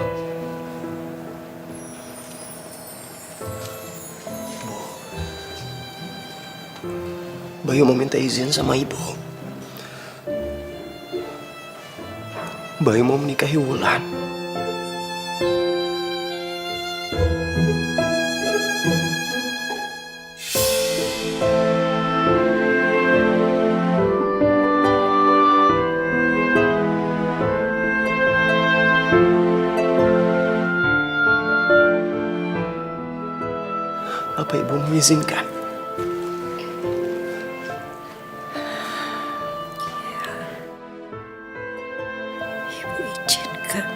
Bayu mau minta izin sama ibu. Bayu mau menikahi Wulan. Apa ibu mengizinkan? Ibu izinkan.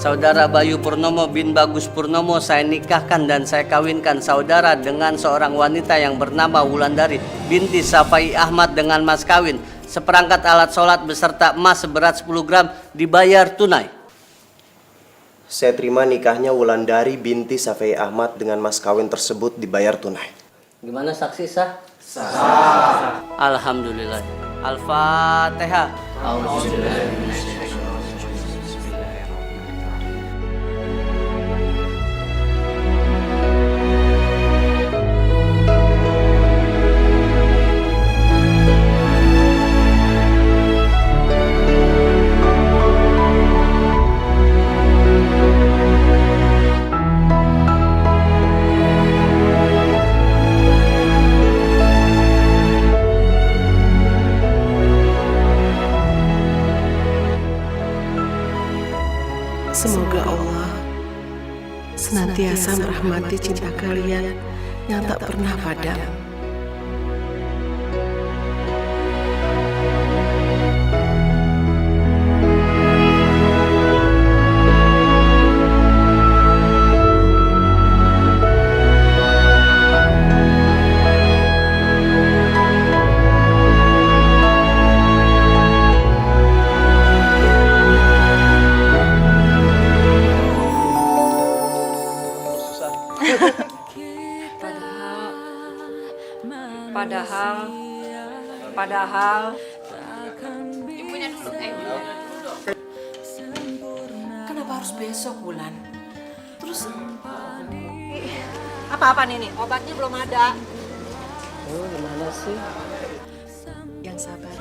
Saudara Bayu Purnomo bin Bagus Purnomo saya nikahkan dan saya kawinkan saudara dengan seorang wanita yang bernama Wulandari binti Safai Ahmad dengan mas kawin. Seperangkat alat sholat beserta emas seberat 10 gram dibayar tunai. Saya terima nikahnya Wulandari binti Safai Ahmad dengan mas kawin tersebut dibayar tunai. Gimana saksi sah? Sah. Alhamdulillah. Al-Fatihah. Semoga Allah senantiasa merahmati cinta kalian yang tak pernah padam. Padahal Ibunya dulu, Kenapa harus besok, Wulan? terus apa-apa nih? Obatnya belum ada. Oh, gimana sih? Yang sabar.